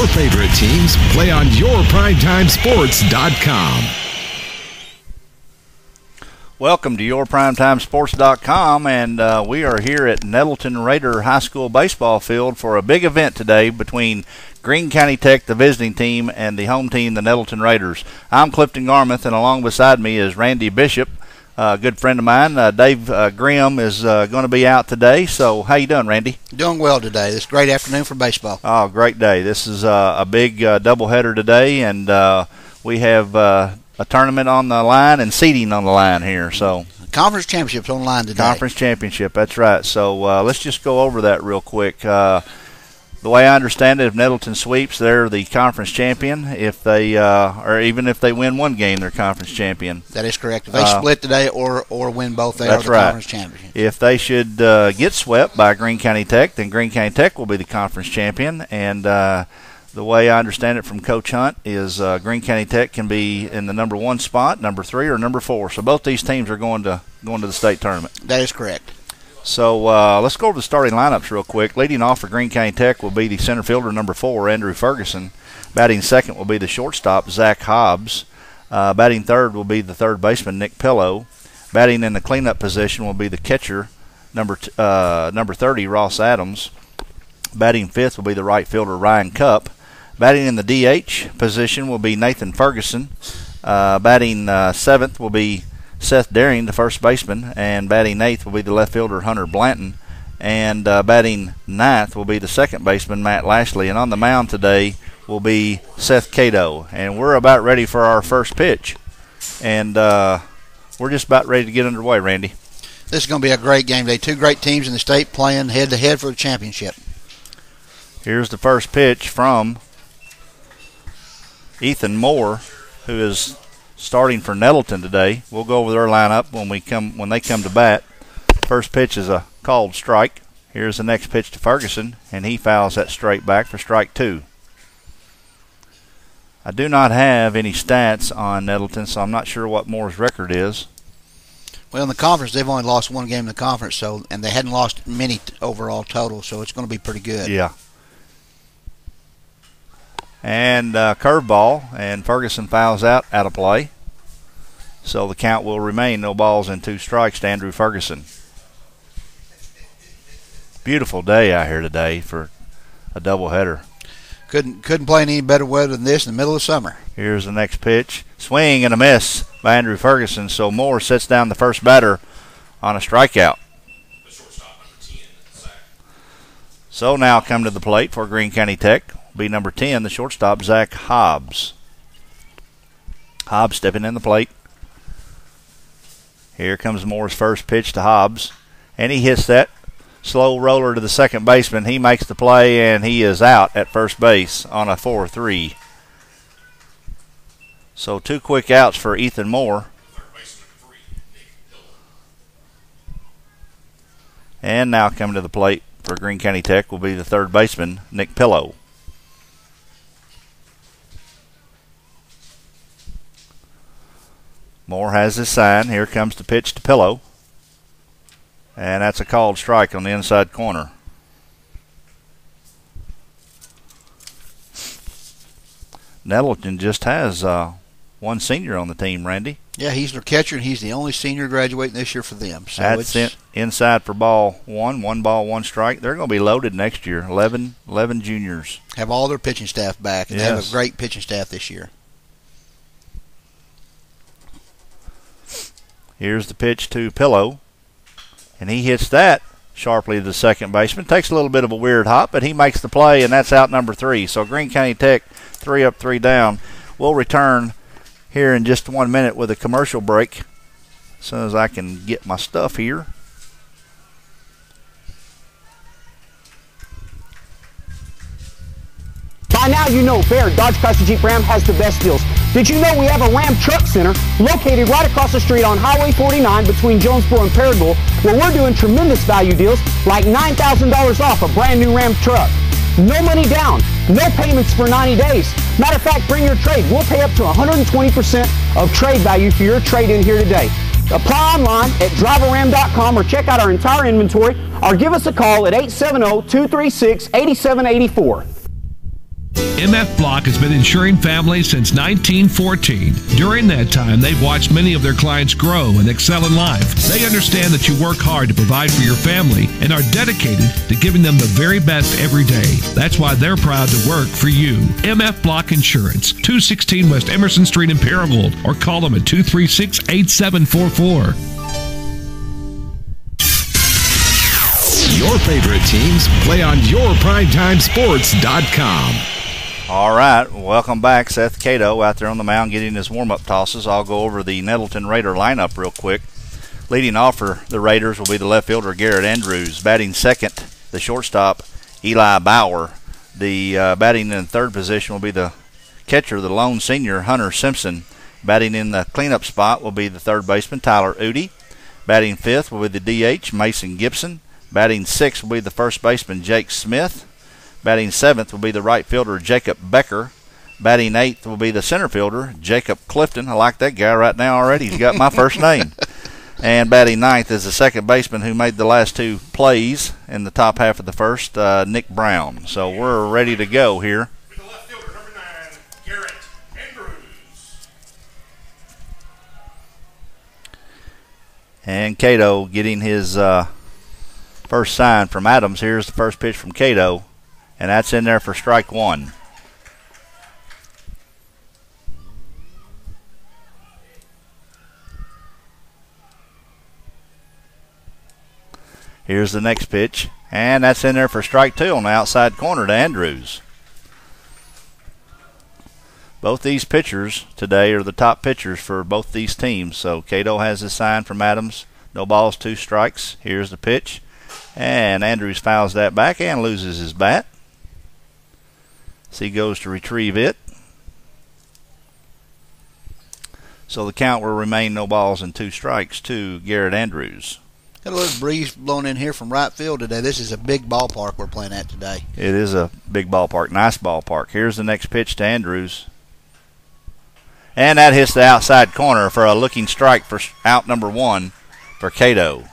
your favorite teams play on yourprimetimesports.com. Welcome to yourprimetimesports.com, and we are here at Nettleton Raider High School baseball field for a big event today between Greene County Tech, the visiting team, and the home team, the Nettleton Raiders. I'm Clifton Garmrath, and along beside me is Randy Bishop, a good friend of mine. Dave Grimm is going to be out today. So how you doing, Randy? Doing well today. This is a great afternoon for baseball. Oh, great day. This is a big doubleheader today, and we have a tournament on the line and seeding on the line here. So Conference Championship's on the line today. Conference Championship, that's right. So let's just go over that real quick. The way I understand it, if Nettleton sweeps, they're the conference champion. If they, or even if they win one game, they're conference champion. That is correct. If they split today or win both, they are the conference champion. If they should get swept by Greene County Tech, then Greene County Tech will be the conference champion. And the way I understand it from Coach Hunt is Greene County Tech can be in the number 1 spot, number 3, or number 4. So both these teams are going to the state tournament. That is correct. So let's go over the starting lineups real quick. Leading off for Greene County Tech will be the center fielder, number 4, Andrew Ferguson. Batting second will be the shortstop, Zach Hobbs. Batting third will be the third baseman, Nick Pillow. Batting in the cleanup position will be the catcher, number 30, Ross Adams. Batting fifth will be the right fielder, Ryan Cupp. Batting in the DH position will be Nathan Ferguson. Batting seventh will be Seth Daring, the first baseman, and batting eighth will be the left fielder, Hunter Blanton, and batting ninth will be the second baseman, Matt Lashley. And on the mound today will be Seth Cato. And we're about ready for our first pitch, and we're just about ready to get underway, Randy. This is going to be a great game today. Two great teams in the state playing head-to-head for the championship. Here's the first pitch from Ethan Moore, who is starting for Nettleton today. We'll go over their lineup when they come to bat. First pitch is a called strike. Here's the next pitch to Ferguson, and he fouls that straight back for strike 2. I do not have any stats on Nettleton, so I'm not sure what Moore's record is. Well, in the conference, they've only lost one game in the conference, and they hadn't lost many overall total, so it's going to be pretty good. Yeah. And curveball, and Ferguson fouls out of play. So the count will remain no balls and 2 strikes to Andrew Ferguson. Beautiful day out here today for a doubleheader. Couldn't play in any better weather than this in the middle of summer. Here's the next pitch. Swing and a miss by Andrew Ferguson. So Moore sets down the first batter on a strikeout. So now come to the plate for Greene County Tech. Be number 10, the shortstop, Zach Hobbs. Hobbs stepping in the plate. Here comes Moore's first pitch to Hobbs, and he hits that slow roller to the second baseman. He makes the play, and he is out at first base on a 4-3. So 2 quick outs for Ethan Moore. And now coming to the plate for Greene County Tech will be the third baseman, Nick Pillow. Moore has his sign. Here comes the pitch to Pillow. And that's a called strike on the inside corner. Nettleton just has one senior on the team, Randy. Yeah, he's their catcher, and he's the only senior graduating this year for them. So that's inside for ball 1. 1 ball, 1 strike. They're going to be loaded next year. 11 juniors. Have all their pitching staff back, and they have a great pitching staff this year. Here's the pitch to Pillow, and he hits that sharply to the second baseman. Takes a little bit of a weird hop, but he makes the play, and that's out number 3. So Greene County Tech, 3 up, 3 down. We'll return here in just 1 minute with a commercial break as soon as I can get my stuff here. By now you know Baird Dodge Chrysler Jeep Ram has the best deals. Did you know we have a Ram Truck Center located right across the street on Highway 49 between Jonesboro and Paragould, where we're doing tremendous value deals like $9,000 off a brand new Ram truck. No money down, no payments for 90 days. Matter of fact, bring your trade. We'll pay up to 120% of trade value for your trade in here today. Apply online at driveram.com or check out our entire inventory or give us a call at 870-236-8784. MF Block has been insuring families since 1914. During that time, they've watched many of their clients grow and excel in life. They understand that you work hard to provide for your family and are dedicated to giving them the very best every day. That's why they're proud to work for you. MF Block Insurance, 216 West Emerson Street in Paragould, or call them at 236-8744. Your favorite teams play on yourprimetimesports.com. All right, welcome back. Seth Cato out there on the mound getting his warm-up tosses. I'll go over the Nettleton Raider lineup real quick. Leading off for the Raiders will be the left fielder Garrett Andrews. Batting second, the shortstop Eli Bauer. The batting in third position will be the catcher, the lone senior Hunter Simpson. Batting in the cleanup spot will be the third baseman Tyler Udy. Batting fifth will be the DH Mason Gibson. Batting sixth will be the first baseman Jake Smith. Batting seventh will be the right fielder Jacob Becker. Batting eighth will be the center fielder Jacob Clifton. I like that guy right now already. He's got my first name. And batting ninth is the second baseman who made the last two plays in the top half of the first, Nick Brown. So we're ready to go here. With the left fielder, number 9, Garrett Andrews. And Cato getting his first sign from Adams. Here's the first pitch from Cato. And that's in there for strike one. Here's the next pitch. And that's in there for strike two on the outside corner to Andrews. Both these pitchers today are the top pitchers for both these teams. So Cato has his sign from Adams. No balls, 2 strikes. Here's the pitch. And Andrews fouls that back and loses his bat. He goes to retrieve it. So the count will remain no balls and 2 strikes to Garrett Andrews. Got a little breeze blowing in here from right field today. This is a big ballpark we're playing at today. It is a big ballpark, nice ballpark. Here's the next pitch to Andrews. And that hits the outside corner for a looking strike for out number 1 for Cato.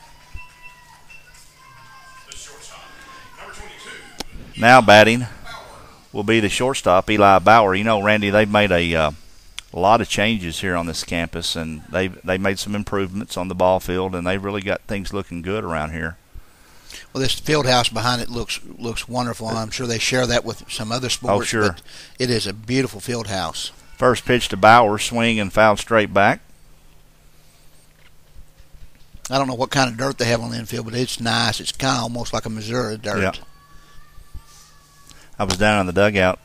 Now batting will be the shortstop, Eli Bauer. You know, Randy, they've made a lot of changes here on this campus, and they made some improvements on the ball field, and they've really got things looking good around here. Well, this field house behind it looks wonderful, and I'm sure they share that with some other sports. Oh, sure. But it is a beautiful field house. First pitch to Bauer, swing and foul straight back. I don't know what kind of dirt they have on the infield, but it's nice. It's kind of almost like a Missouri dirt. Yeah. I was down in the dugout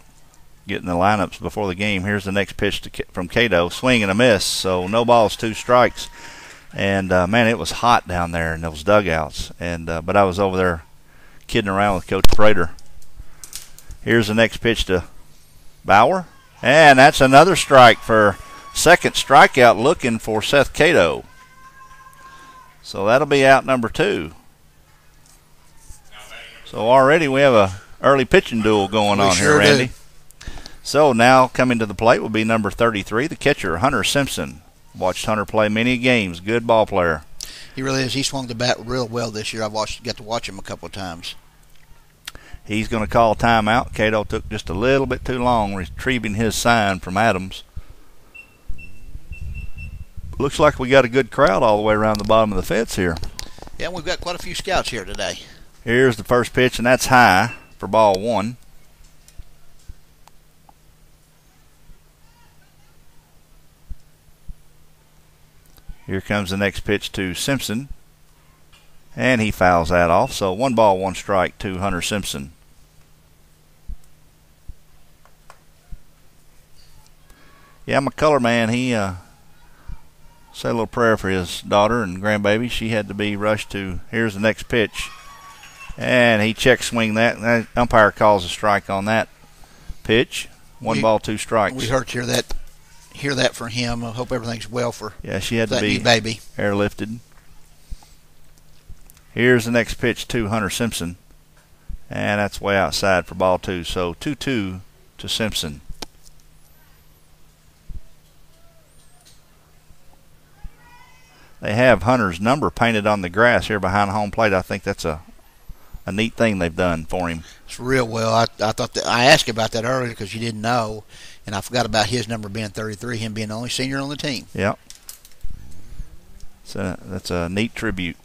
getting the lineups before the game. Here's the next pitch from Cato. Swing and a miss, so no balls, 2 strikes. And, man, it was hot down there in those dugouts. And but I was over there kidding around with Coach Prater. Here's the next pitch to Bauer. And that's another strike for second strikeout looking for Seth Cato. So that'll be out number 2. So already we have a early pitching duel going on here, Randy. So now coming to the plate will be number 33, the catcher, Hunter Simpson. Watched Hunter play many games. Good ball player. He really is. He swung the bat real well this year. Got to watch him a couple of times. He's going to call timeout. Cato took just a little bit too long retrieving his sign from Adams. Looks like we got a good crowd all the way around the bottom of the fence here. Yeah, we've got quite a few scouts here today. Here's the first pitch, and that's high for ball 1. Here comes the next pitch to Simpson, and he fouls that off. So 1 ball, 1 strike to Hunter Simpson. Yeah, my color man, he said a little prayer for his daughter and grandbaby. She had to be rushed to, here's the next pitch. And he check swing that. And the umpire calls a strike on that pitch. 1 ball, 2 strikes. We heard hear that for him. I hope everything's well for she had that to be new baby. airlifted. Here's the next pitch to Hunter Simpson. And that's way outside for ball 2. So 2-2 to Simpson. They have Hunter's number painted on the grass here behind home plate. I think that's a a neat thing they've done for him. It's real well. I thought that I asked about that earlier because you didn't know, and I forgot about his number being 33, him being the only senior on the team. Yep. So that's a neat tribute.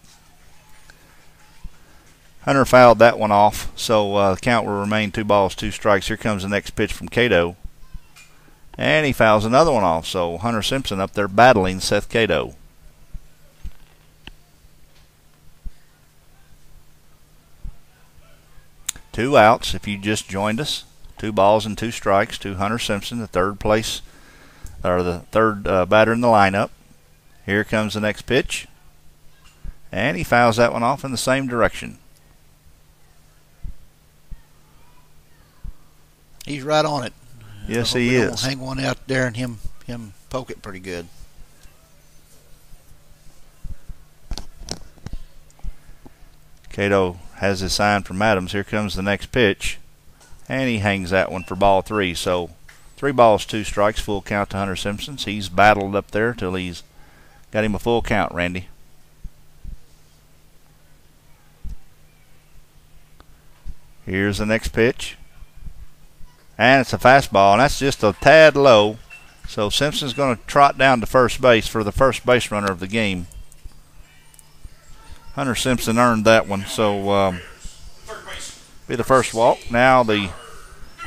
Hunter fouled that one off, so the count will remain 2 balls, 2 strikes. Here comes the next pitch from Cato. And he fouls another one off, so Hunter Simpson up there battling Seth Cato. Two outs if you just joined us. 2 balls and 2 strikes to Hunter Simpson, the third batter in the lineup. Here comes the next pitch. And he fouls that one off in the same direction. He's right on it. Yes, he is. Hang one out there and him poke it pretty good. Cato has his sign from Adams. Here comes the next pitch. And he hangs that one for ball 3. So 3 balls, 2 strikes, full count to Hunter Simpson. He's battled up there till he's got him a full count, Randy. Here's the next pitch. And it's a fastball, and that's just a tad low. So Simpson's going to trot down to first base for the first base runner of the game. Hunter Simpson earned that one, so be the first walk. Now the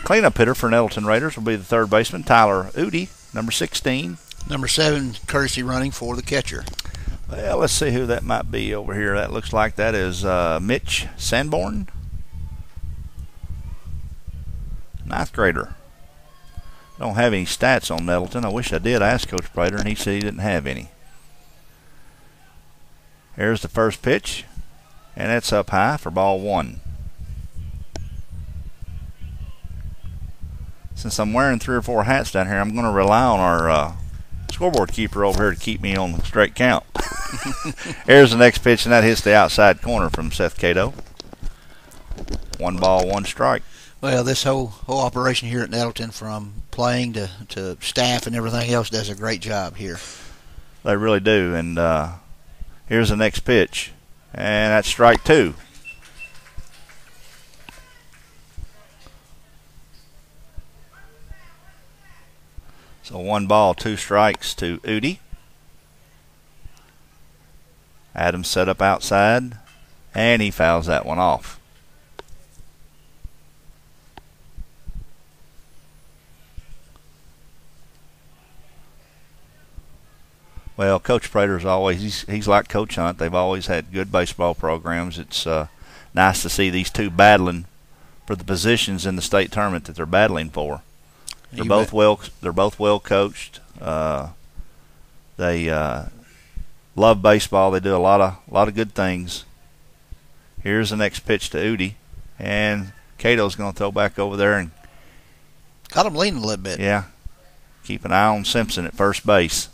cleanup hitter for Nettleton Raiders will be the third baseman, Tyler Udi, number 16. Number 7, courtesy running for the catcher. Well, let's see who that might be over here. That looks like that is Mitch Sanborn. 9th grader. Don't have any stats on Nettleton. I wish I did. I asked Coach Prater, and he said he didn't have any. Here's the first pitch, and it's up high for ball 1. Since I'm wearing 3 or 4 hats down here, I'm going to rely on our scoreboard keeper over here to keep me on the straight count. Here's the next pitch, and that hits the outside corner from Seth Cato. 1 ball, 1 strike. Well, this whole operation here at Nettleton, from playing to staff and everything else, does a great job here. They really do. And here's the next pitch, and that's strike 2. So 1 ball, 2 strikes to Udi. Adams set up outside, and he fouls that one off. Well, Coach Prater's always, he's like Coach Hunt. They've always had good baseball programs. It's nice to see these two battling for the positions in the state tournament that they're battling for. They're both well coached. They love baseball. They do a lot of good things. Here's the next pitch to Udi, and Cato's going to throw back over there and got him leaning a little bit. Yeah, keep an eye on Simpson at first base.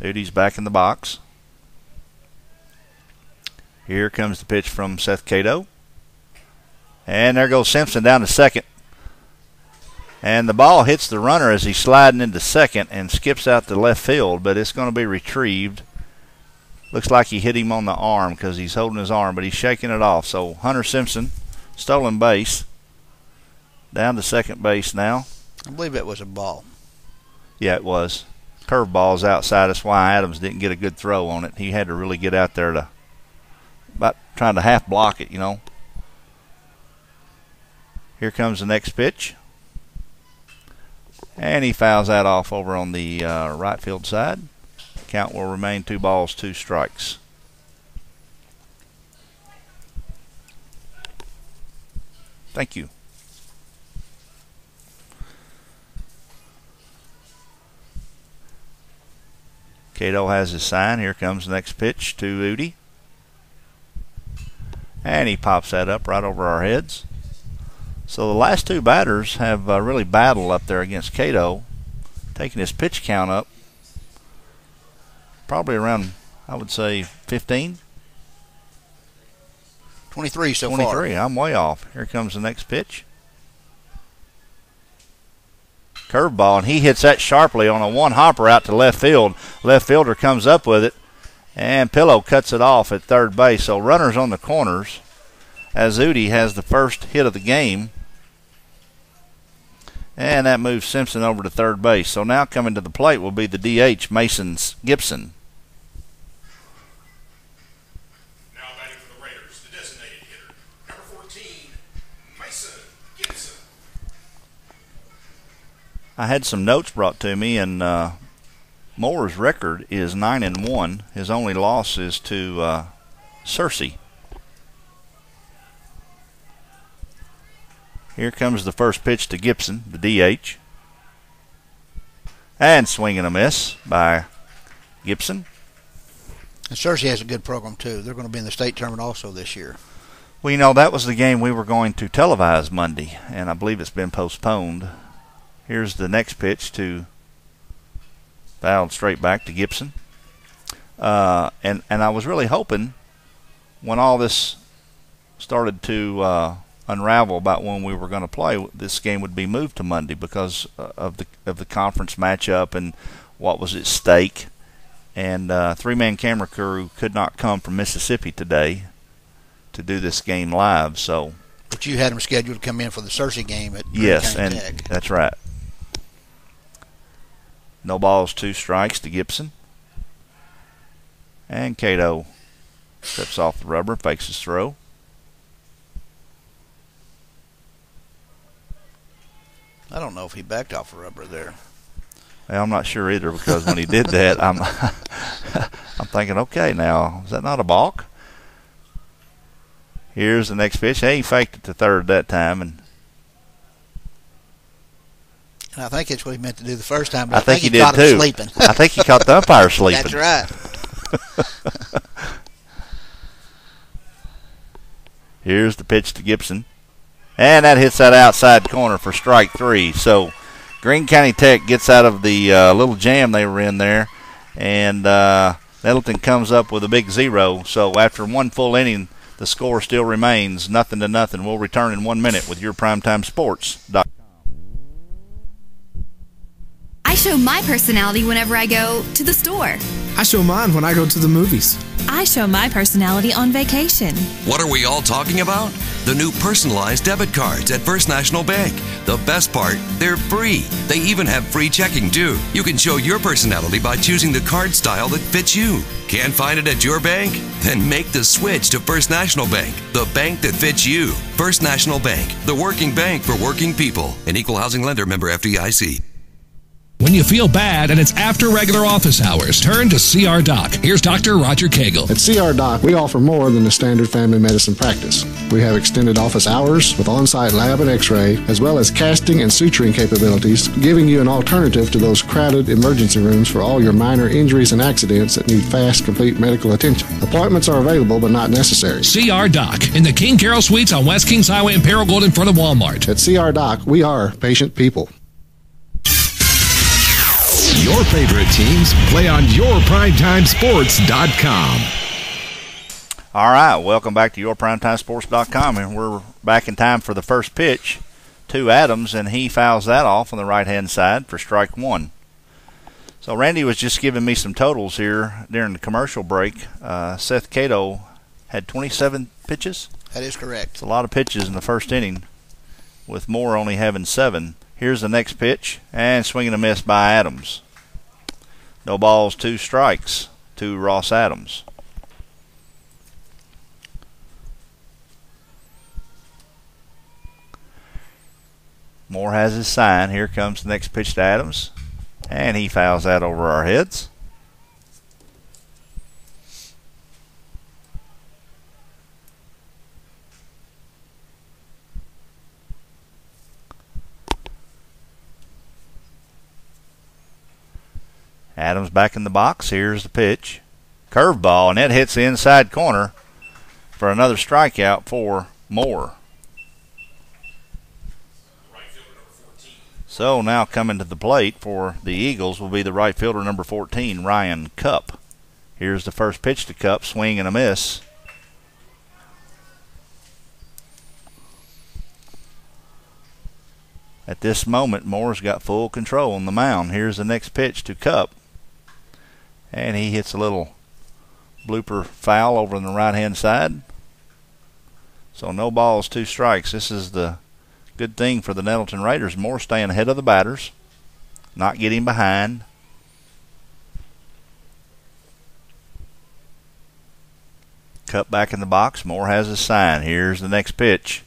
Udi's back in the box. Here comes the pitch from Seth Cato. And there goes Simpson down to second. And the ball hits the runner as he's sliding into second and skips out to left field, but it's going to be retrieved. Looks like he hit him on the arm because he's holding his arm, but he's shaking it off. So Hunter Simpson, stolen base, down to second base now. I believe it was a ball. Yeah, it was. Curveball's outside. That's why Adams didn't get a good throw on it. He had to really get out there to about trying to half block it, you know. Here comes the next pitch. And he fouls that off over on the right field side. Count will remain 2 balls, 2 strikes. Thank you. Cato has his sign. Here comes the next pitch to Udi. And he pops that up right over our heads. So the last 2 batters have really battled up there against Cato, taking his pitch count up probably around, I would say, 15. 23 so 23. far. 23. I'm way off. Here comes the next pitch. Curveball, and he hits that sharply on a 1-hopper out to left field. Left fielder comes up with it, And Pillow cuts it off at third base. So runners on the corners. Azudi has the first hit of the game. And that moves Simpson over to third base. So now coming to the plate will be the DH, Mason Gibson. Now batting for the Raiders, the designated hitter, number 14, Mason Gibson. I had some notes brought to me, and Moore's record is 9-1. His only loss is to Searcy. Here comes the first pitch to Gibson, the DH. And swing and a miss by Gibson. And Searcy has a good program, too. They're going to be in the state tournament also this year. Well, you know, that was the game we were going to televise Monday, and I believe it's been postponed. Here's the next pitch to fouled straight back to Gibson. And I was really hoping when all this started to unravel about when we were going to play, this game would be moved to Monday because of the conference matchup and what was at stake. And three-man camera crew could not come from Mississippi today to do this game live. So, but you had them scheduled to come in for the Searcy game at Greene yes, County and Tech. that's right. No balls, 2 strikes to Gibson. And Cato steps off the rubber, fakes his throw. I don't know if he backed off the rubber there. Well, I'm not sure either, because when he did that, I'm thinking, okay, now, is that not a balk? Here's the next pitch. Hey, he faked it to third that time, and I think it's what he meant to do the first time, but I think he he did caught too. him sleeping. I think he caught the umpire sleeping. That's right. Here's the pitch to Gibson. And that hits that outside corner for strike 3. So Greene County Tech gets out of the little jam they were in there. And Nettleton comes up with a big 0. So after one full inning, the score still remains 0-0. We'll return in 1 minute with your Primetime Sports. I show my personality whenever I go to the store. I show mine when I go to the movies. I show my personality on vacation. What are we all talking about? The new personalized debit cards at First National Bank. The best part, they're free. They even have free checking, too. You can show your personality by choosing the card style that fits you. Can't find it at your bank? Then make the switch to First National Bank, the bank that fits you. First National Bank, the working bank for working people. An equal housing lender, member FDIC. When you feel bad and it's after regular office hours, turn to CR Doc. Here's Dr. Roger Cagle. At CR Doc, we offer more than a standard family medicine practice. We have extended office hours with on-site lab and x-ray, as well as casting and suturing capabilities, giving you an alternative to those crowded emergency rooms for all your minor injuries and accidents that need fast, complete medical attention. Appointments are available but not necessary. CR Doc in the King Carroll Suites on West Kings Highway in Paragould in front of Walmart. At CR Doc, we are patient people. Your favorite teams play on yourprimetimesports.com. All right, welcome back to yourprimetimesports.com, and we're back in time for the first pitch to Adams, and he fouls that off on the right-hand side for strike 1. So Randy was just giving me some totals here during the commercial break. Seth Cato had 27 pitches. That is correct. It's a lot of pitches in the first inning, with Moore only having 7. Here's the next pitch, and swing and a miss by Adams. No balls, 2 strikes to Ross Adams. Moore has his sign. Here comes the next pitch to Adams, and he fouls that over our heads. Adams back in the box. Here's the pitch. Curveball, and that hits the inside corner for another strikeout for Moore. So now coming to the plate for the Eagles will be the right fielder number 14, Ryan Cupp. Here's the first pitch to Cupp. Swing and a miss. At this moment, Moore's got full control on the mound. Here's the next pitch to Cupp. And he hits a little blooper foul over on the right-hand side. So no balls, 2 strikes. This is the good thing for the Nettleton Raiders. Moore staying ahead of the batters, not getting behind. Cut back in the box. Moore has his sign. Here's the next pitch.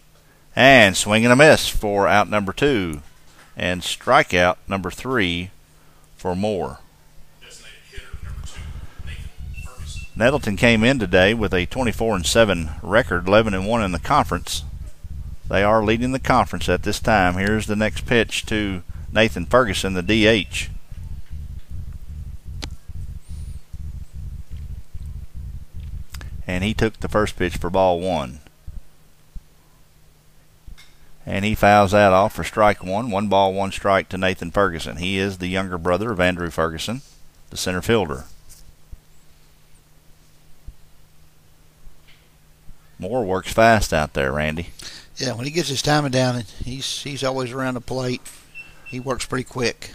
And swing and a miss for out number 2. And strikeout number 3 for Moore. Nettleton came in today with a 24-7 record, 11-1 in the conference. They are leading the conference at this time. Here's the next pitch to Nathan Ferguson, the DH. And he took the first pitch for ball 1. And he fouls that off for strike 1. 1 ball, 1 strike to Nathan Ferguson. He is the younger brother of Andrew Ferguson, the center fielder. Moore works fast out there, Randy. Yeah, when he gets his timing down, he's always around the plate. He works pretty quick.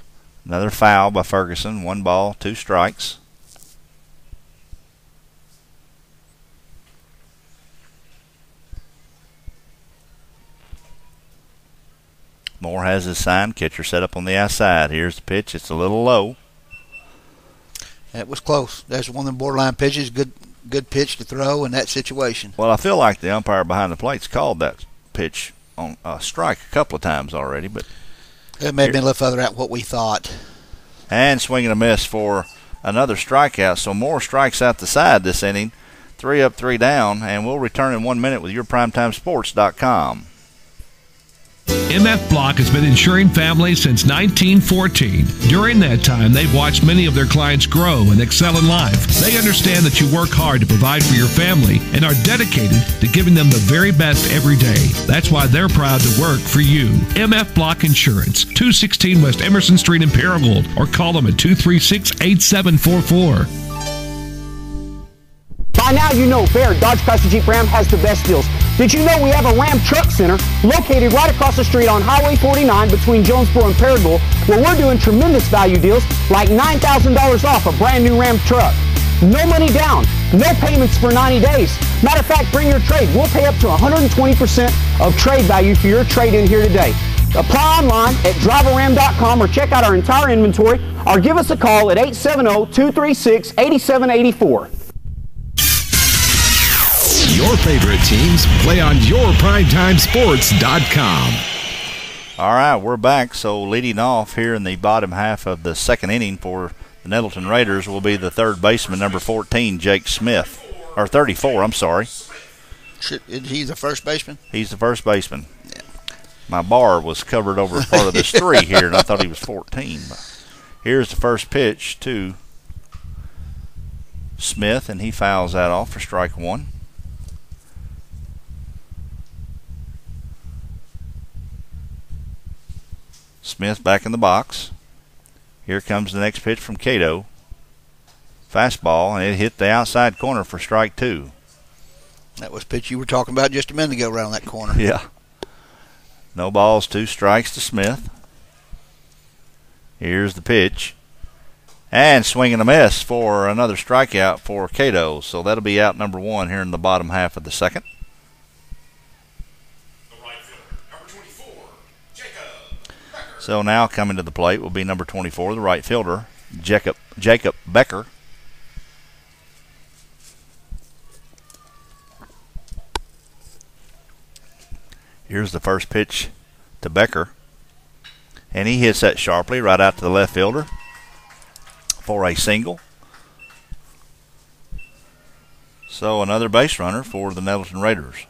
Another foul by Ferguson. 1 ball, 2 strikes. Moore has his sign. Catcher set up on the outside. Here's the pitch. It's a little low. That was close. That's one of them borderline pitches. Good pitch to throw in that situation. Well, I feel like the umpire behind the plate's called that pitch on a strike a couple of times already, but it may have been a little further out what we thought. And swinging a miss for another strikeout. So Moore strikes out the side this inning. 3 up, 3 down, and we'll return in 1 minute with yourprimetimesports.com. MF Block has been insuring families since 1914. During that time, they've watched many of their clients grow and excel in life. They understand that you work hard to provide for your family and are dedicated to giving them the very best every day. That's why they're proud to work for you. MF Block Insurance, 216 West Emerson Street in Paragould, or call them at 236-8744. By now you know Baird Dodge Chrysler Jeep Ram has the best deals. Did you know we have a Ram Truck Center located right across the street on Highway 49 between Jonesboro and Paragould, where we're doing tremendous value deals like $9,000 off a brand new Ram truck. No money down, no payments for 90 days. Matter of fact, bring your trade. We'll pay up to 120% of trade value for your trade in here today. Apply online at drivearam.com or check out our entire inventory or give us a call at 870-236-8784. Your favorite teams play on yourprimetimesports.com. All right, we're back. So leading off here in the bottom half of the second inning for the Nettleton Raiders will be the third baseman, number 14, Jake Smith. Or 34, I'm sorry. Is he the first baseman? He's the first baseman. Yeah. My bar was covered over part of this 3 here, and I thought he was 14. But here's the first pitch to Smith, and he fouls that off for strike 1. Smith back in the box. Here comes the next pitch from Cato. Fastball, and it hit the outside corner for strike 2. That was the pitch you were talking about just a minute ago around that corner. Yeah. No balls, 2 strikes to Smith. Here's the pitch. And swing and a miss for another strikeout for Cato. So that'll be out number 1 here in the bottom half of the second. So now coming to the plate will be number 24, the right fielder, Jacob Becker. Here's the first pitch to Becker. And he hits that sharply right out to the left fielder for a single. So another base runner for the Nettleton Raiders.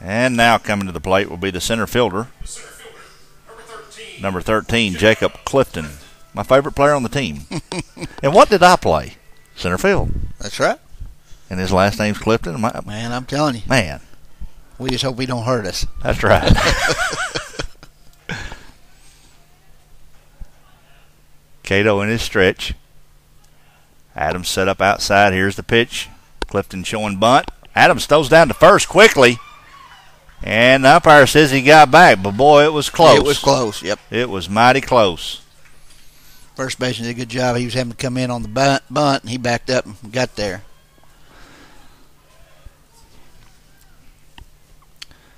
And now coming to the plate will be the center fielder, number 13, Jacob Clifton, my favorite player on the team. And what did I play? Center field. That's right. And his last name's Clifton. Man, I'm telling you. Man. We just hope he don't hurt us. That's right. Cato in his stretch. Adams set up outside. Here's the pitch. Clifton showing bunt. Adams throws down to first quickly. And the umpire says he got back, but boy, it was close. It was close, yep. It was mighty close. First baseman did a good job. He was having to come in on the bunt, and he backed up and got there.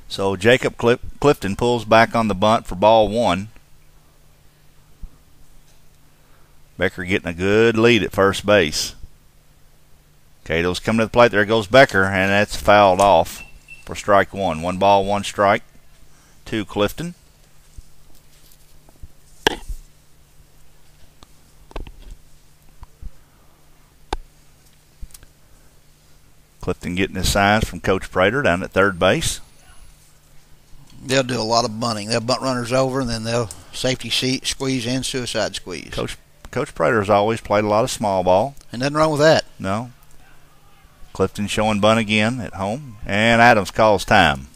So Jacob Clifton pulls back on the bunt for ball one. Becker getting a good lead at first base. Cato's coming to the plate. There goes Becker, and that's fouled off for strike one. 1 ball, 1 strike to Clifton. Clifton getting his signs from Coach Prater down at third base. They'll do a lot of bunting. They'll bunt runners over, and then they'll safety squeeze and suicide squeeze. Coach Prater has always played a lot of small ball. And nothing wrong with that. No. Clifton showing bunt again at home, and Adams calls time.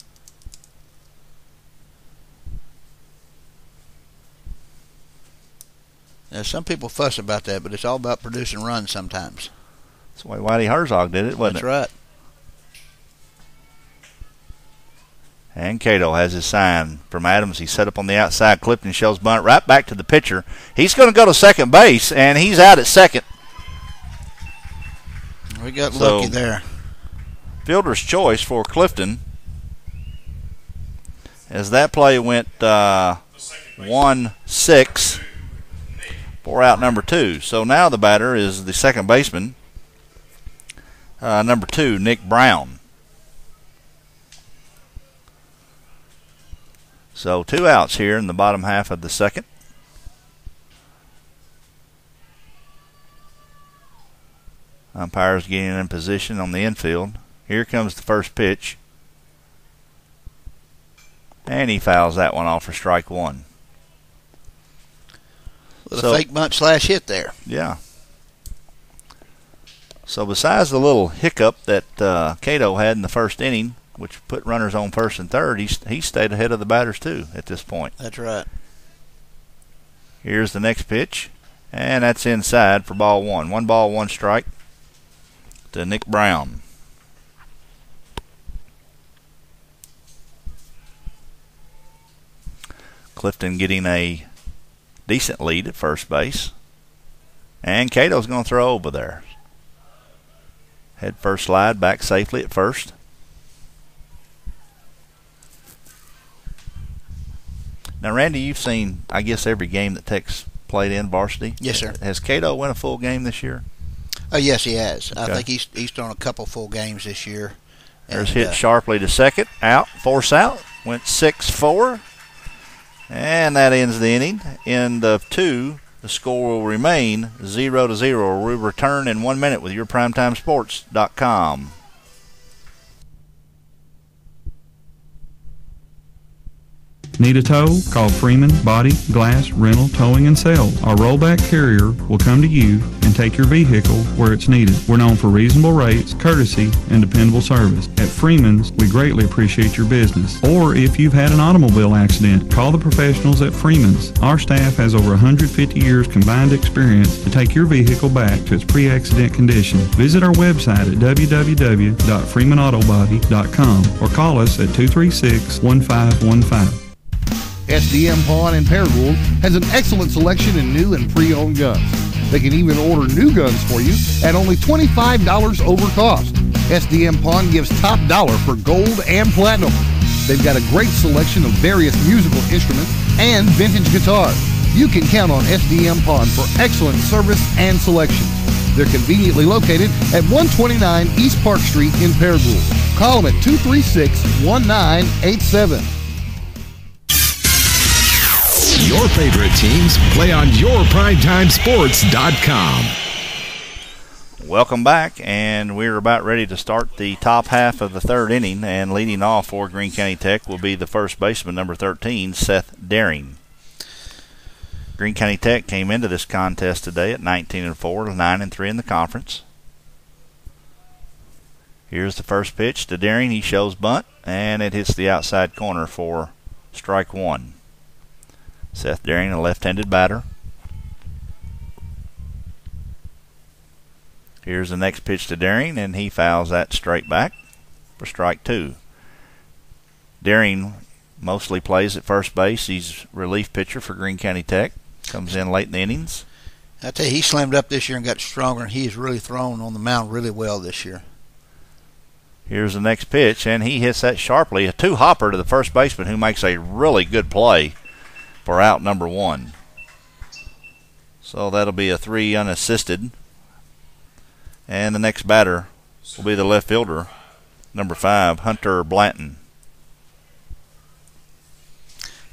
Now, some people fuss about that, but it's all about producing runs sometimes. That's the way Whitey Herzog did it, wasn't it? That's right. And Cato has his sign from Adams. He's set up on the outside. Clifton shows bunt right back to the pitcher. He's going to go to second base, and he's out at second. We got lucky there. Fielder's choice for Clifton, as that play went 1-6 for out number 2. So now the batter is the second baseman, number 2, Nick Brown. So 2 outs here in the bottom half of the second. Umpires getting in position on the infield. Here comes the first pitch. And he fouls that one off for strike one. With a fake bunt / hit there. Yeah. So besides the little hiccup that Cato had in the first inning, which put runners on first and third, he stayed ahead of the batters too at this point. That's right. Here's the next pitch, and that's inside for ball one. 1 ball, 1 strike to Nick Brown. Clifton getting a decent lead at first base, and Cato's going to throw over there. Head first slide back safely at first. Now, Randy, you've seen, I guess, every game that Tech's played in varsity. Yes, sir. Has Cato won a full game this year? Yes, he has. Okay. I think he's thrown a couple full games this year. There's hit sharply to second, out, force out, went 6-4, and that ends the inning. End of 2, the score will remain 0-0. We'll return in 1 minute with your PrimetimeSports.com. Need a tow? Call Freeman Body, Glass, Rental, Towing, and Sale. Our rollback carrier will come to you and take your vehicle where it's needed. We're known for reasonable rates, courtesy, and dependable service. At Freeman's, we greatly appreciate your business. Or if you've had an automobile accident, call the professionals at Freeman's. Our staff has over 150 years combined experience to take your vehicle back to its pre-accident condition. Visit our website at www.freemanautobody.com or call us at 236-1515. SDM Pawn in Paragould has an excellent selection in new and pre-owned guns. They can even order new guns for you at only $25 over cost. SDM Pawn gives top dollar for gold and platinum. They've got a great selection of various musical instruments and vintage guitars. You can count on SDM Pawn for excellent service and selection. They're conveniently located at 129 East Park Street in Paragould. Call them at 236-1987. Your favorite teams play on yourPrimetimeSports.com. Welcome back, and we're about ready to start the top half of the third inning, and leading off for Greene County Tech will be the first baseman, number 13, Seth Daring. Greene County Tech came into this contest today at 19-4, 9-3 in the conference. Here's the first pitch to Daring. He shows bunt, and it hits the outside corner for strike one. Seth Daring, a left-handed batter. Here's the next pitch to Daring, and he fouls that straight back for strike two. Daring mostly plays at first base. He's relief pitcher for Greene County Tech. Comes in late in the innings. I tell you, he slammed up this year and got stronger, and he has really thrown on the mound really well this year. Here's the next pitch, and he hits that sharply. A two-hopper to the first baseman, who makes a really good play for out number 1. So that'll be a 3 unassisted. And the next batter will be the left fielder, number 5, Hunter Blanton.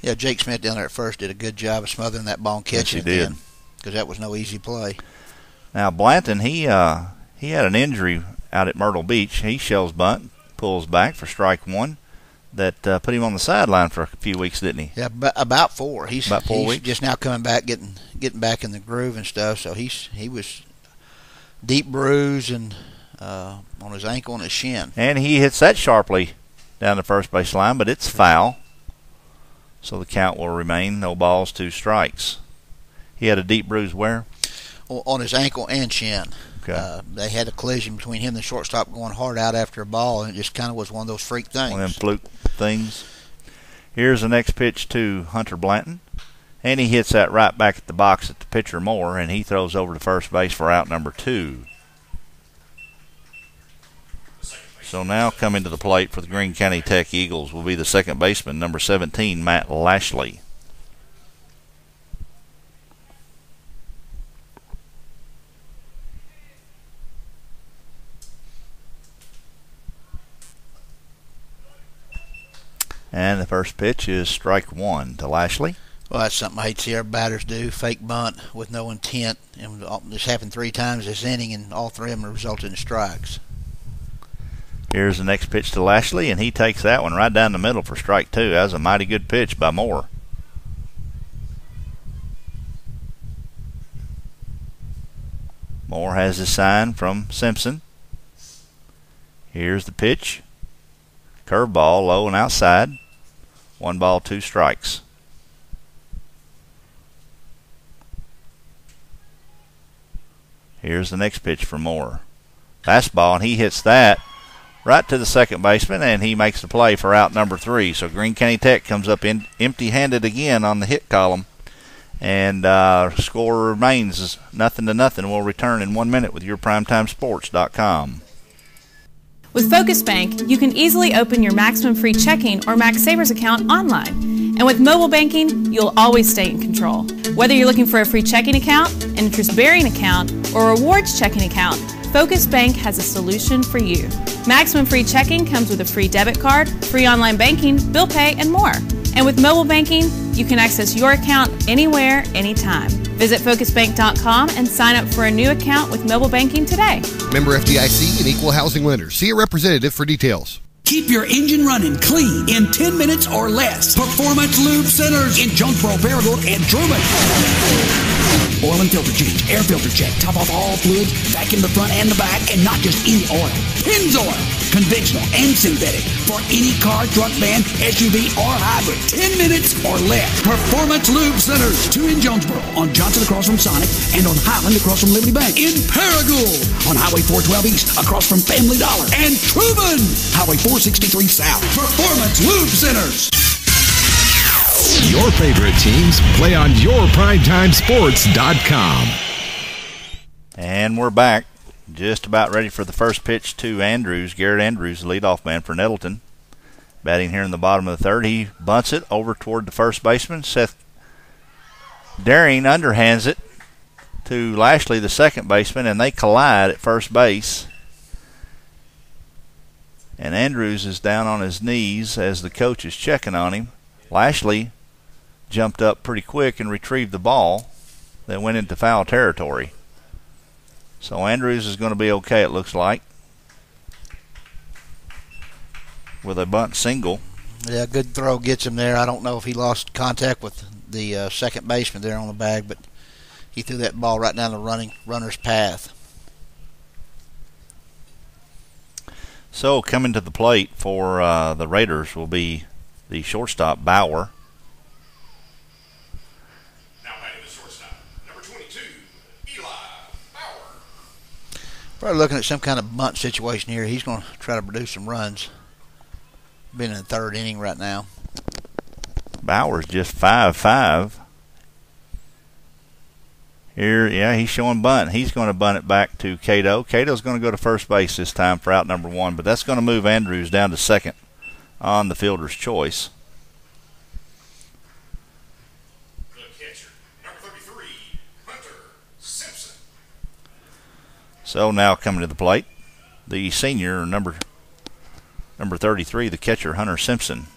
Yeah, Jake Smith down there at first did a good job of smothering that ball and catching it. Yes, he did. Because that was no easy play. Now, Blanton, he had an injury out at Myrtle Beach. He shells bunt, pulls back for strike 1. That put him on the sideline for a few weeks, didn't he? Yeah, about 4. He's about 4 weeks. Just now coming back, getting back in the groove and stuff. So he was deep bruise and on his ankle and his shin. And he hits that sharply down the first base line, but it's foul. So the count will remain 0 balls, 2 strikes. He had a deep bruise where? On his ankle and shin. Okay. They had a collision between him and the shortstop going hard out after a ball, and it just kind of was one of those freak things. One of them fluke things. Here's the next pitch to Hunter Blanton. And he hits that right back at the box at the pitcher Moore, and he throws over to first base for out number 2. So now coming to the plate for the Greene County Tech Eagles will be the second baseman, number 17, Matt Lashley. And the first pitch is strike 1 to Lashley. Well, that's something I hate to see our batters do, fake bunt with no intent. And this happened 3 times this inning, and all 3 of them resulted in strikes. Here's the next pitch to Lashley, and he takes that one right down the middle for strike 2. That was a mighty good pitch by Moore. Moore has his sign from Simpson. Here's the pitch. Curveball, low and outside. 1 ball, 2 strikes. Here's the next pitch for Moore. Fastball, and he hits that right to the second baseman, and he makes the play for out number 3. So Greene County Tech comes up empty-handed again on the hit column, and score remains 0-0. We'll return in 1 minute with your PrimetimeSports.com. With Focus Bank, you can easily open your Maximum Free Checking or Max Savers account online. And with mobile banking, you'll always stay in control. Whether you're looking for a free checking account, an interest-bearing account, or a rewards checking account, Focus Bank has a solution for you. Maximum Free Checking comes with a free debit card, free online banking, bill pay, and more. And with mobile banking, you can access your account anywhere, anytime. Visit focusbank.com and sign up for a new account with mobile banking today. Member FDIC and equal housing lender. See a representative for details. Keep your engine running clean in 10 minutes or less. Performance Lube Centers in Jonesboro, Paragould, and Truman. Oil and filter change, air filter check, top off all fluids, vacuum the front and the back, and not just any oil. Pennzoil, conventional and synthetic, for any car, truck, van, SUV, or hybrid. 10 minutes or less. Performance Lube Centers, 2 in Jonesboro, on Johnson across from Sonic, and on Highland across from Liberty Bank. In Paragould, on Highway 412 East, across from Family Dollar. And Truman, Highway 463 South. Performance Lube Centers. Your favorite teams play on yourPrimetimeSports.com. And we're back. Just about ready for the first pitch to Andrews. Garrett Andrews, the leadoff man for Nettleton. Batting here in the bottom of the 3rd. He bunts it over toward the first baseman. Seth Daring underhands it to Lashley, the second baseman, and they collide at first base. And Andrews is down on his knees as the coach is checking on him. Lashley jumped up pretty quick and retrieved the ball that went into foul territory. So Andrews is going to be okay, it looks like, with a bunt single. Yeah, good throw gets him there. I don't know if he lost contact with the second baseman there on the bag, but he threw that ball right down the runner's path. So coming to the plate for the Raiders will be the shortstop, Bauer. Probably looking at some kind of bunt situation here. He's going to try to produce some runs. Been in the 3rd inning right now. Bauer's just 5'5". Here, yeah, he's showing bunt. He's going to bunt it back to Cato. Cato's going to go to first base this time for out number 1, but that's going to move Andrews down to second on the fielder's choice. The catcher, number 33, Hunter Simpson. So now coming to the plate, the senior, number 33, the catcher, Hunter Simpson,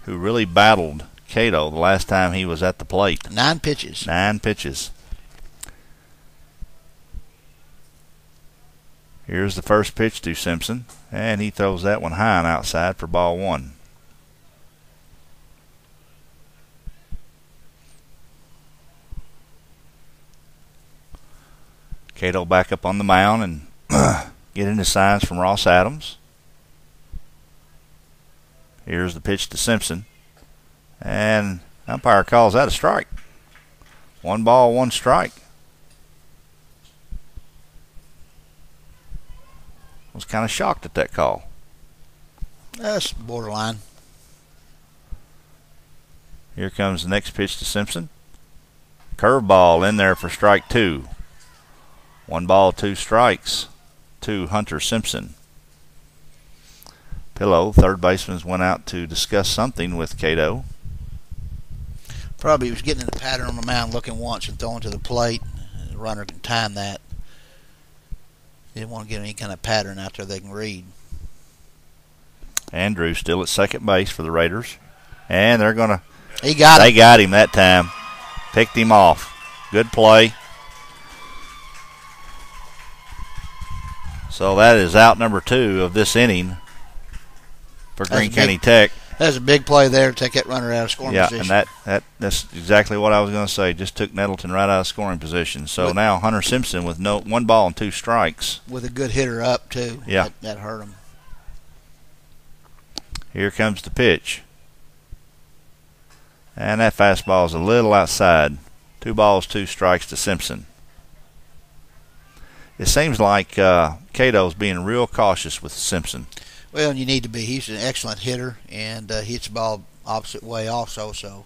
who really battled Cato the last time he was at the plate. 9 pitches. 9 pitches. Here's the first pitch to Simpson, and he throws that one high and outside for ball 1. Cato back up on the mound and getting the signs from Ross Adams. Here's the pitch to Simpson. And umpire calls that a strike. 1 ball, 1 strike. Was kind of shocked at that call. That's borderline. Here comes the next pitch to Simpson. Curveball in there for strike 2. 1 ball, 2 strikes to Hunter Simpson. Pillow, third baseman, went out to discuss something with Cato. Probably was getting in the pattern on the mound, looking once and throwing to the plate. The runner can time that. They didn't want to get any kind of pattern out there they can read. Andrews still at second base for the Raiders. And they're going to... They got him that time. Picked him off. Good play. So that is out number 2 of this inning for Greene County Tech. That's a big play there to take that runner out of scoring position. Yeah, and that's exactly what I was going to say. Just took Nettleton right out of scoring position. So now Hunter Simpson with 1 ball and 2 strikes. With a good hitter up, too. Yeah. That hurt him. Here comes the pitch. And that fastball is a little outside. 2 balls, 2 strikes to Simpson. It seems like Cato's being real cautious with Simpson. Well, and you need to be. He's an excellent hitter, and he hits the ball opposite way also. So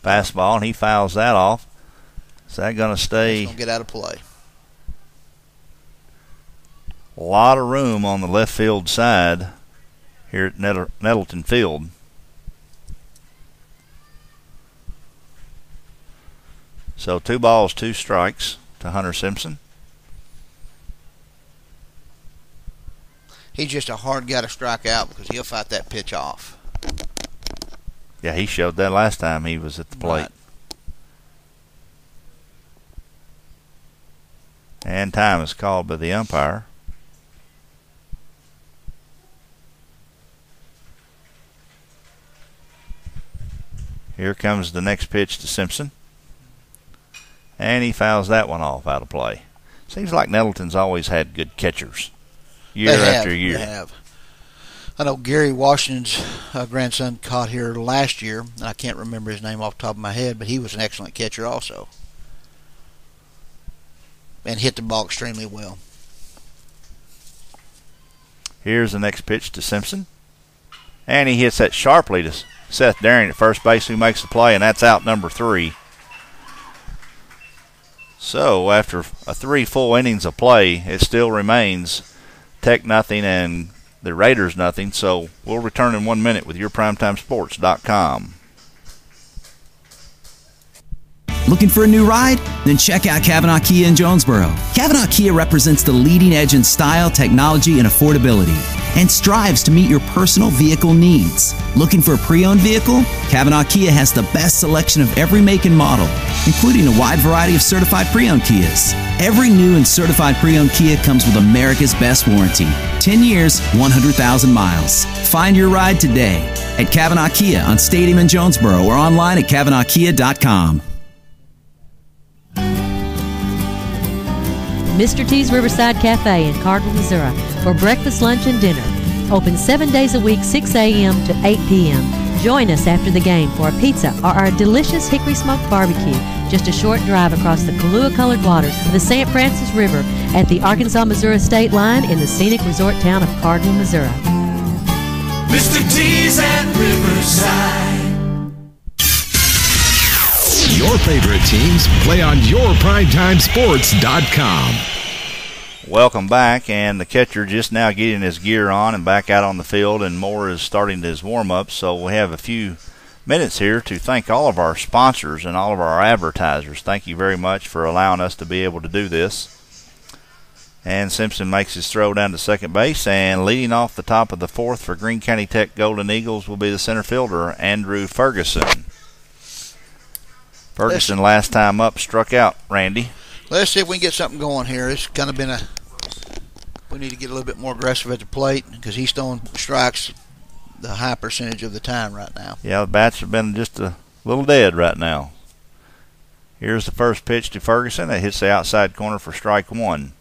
fastball, and he fouls that off. Is that going to stay? It's going to get out of play. A lot of room on the left field side here at Nettleton Field. So 2 balls, 2 strikes to Hunter Simpson. He's just a hard guy to strike out because he'll fight that pitch off. Yeah, he showed that last time he was at the plate. Right. And time is called by the umpire. Here comes the next pitch to Simpson. And he fouls that one off out of play. Seems like Nettleton's always had good catchers. Year after year. They have. I know Gary Washington's grandson caught here last year. I can't remember his name off the top of my head, but he was an excellent catcher also. And hit the ball extremely well. Here's the next pitch to Simpson. And he hits that sharply to Seth Daring at first base, who makes the play, and that's out number 3. So after 3 full innings of play, it still remains Tech nothing and the Raiders nothing. So we'll return in 1 minute with yourprimetimesports.com. Looking for a new ride? Then check out Kavanaugh Kia in Jonesboro. Kavanaugh Kia represents the leading edge in style, technology, and affordability, and strives to meet your personal vehicle needs. Looking for a pre-owned vehicle? Kavanaugh Kia has the best selection of every make and model, including a wide variety of certified pre-owned Kias. Every new and certified pre-owned Kia comes with America's best warranty. 10 years, 100,000 miles. Find your ride today at Kavanaugh Kia on Stadium in Jonesboro or online at KavanaughKia.com. Mr. T's Riverside Cafe in Cardinal, Missouri for breakfast, lunch, and dinner. Open 7 days a week, 6 a.m. to 8 p.m. Join us after the game for a pizza or our delicious hickory smoked barbecue. Just a short drive across the Kahlua-colored waters of the St. Francis River at the Arkansas-Missouri state line in the scenic resort town of Cardinal, Missouri. Mr. T's at Riverside. Your favorite teams play on yourprimetimesports.com. Welcome back, and the catcher just now getting his gear on and back out on the field, and Moore is starting his warm-up. So we have a few minutes here to thank all of our sponsors and all of our advertisers. Thank you very much for allowing us to be able to do this. And Simpson makes his throw down to second base, and leading off the top of the fourth for Greene County Tech Golden Eagles will be the center fielder, Andrew Ferguson. Ferguson, last time up, struck out, Randy. Let's see if we can get something going here. It's kind of been we need to get a little bit more aggressive at the plate because he's throwing strikes the high percentage of the time right now. Yeah, the bats have been just a little dead right now. Here's the first pitch to Ferguson. It hits the outside corner for strike one.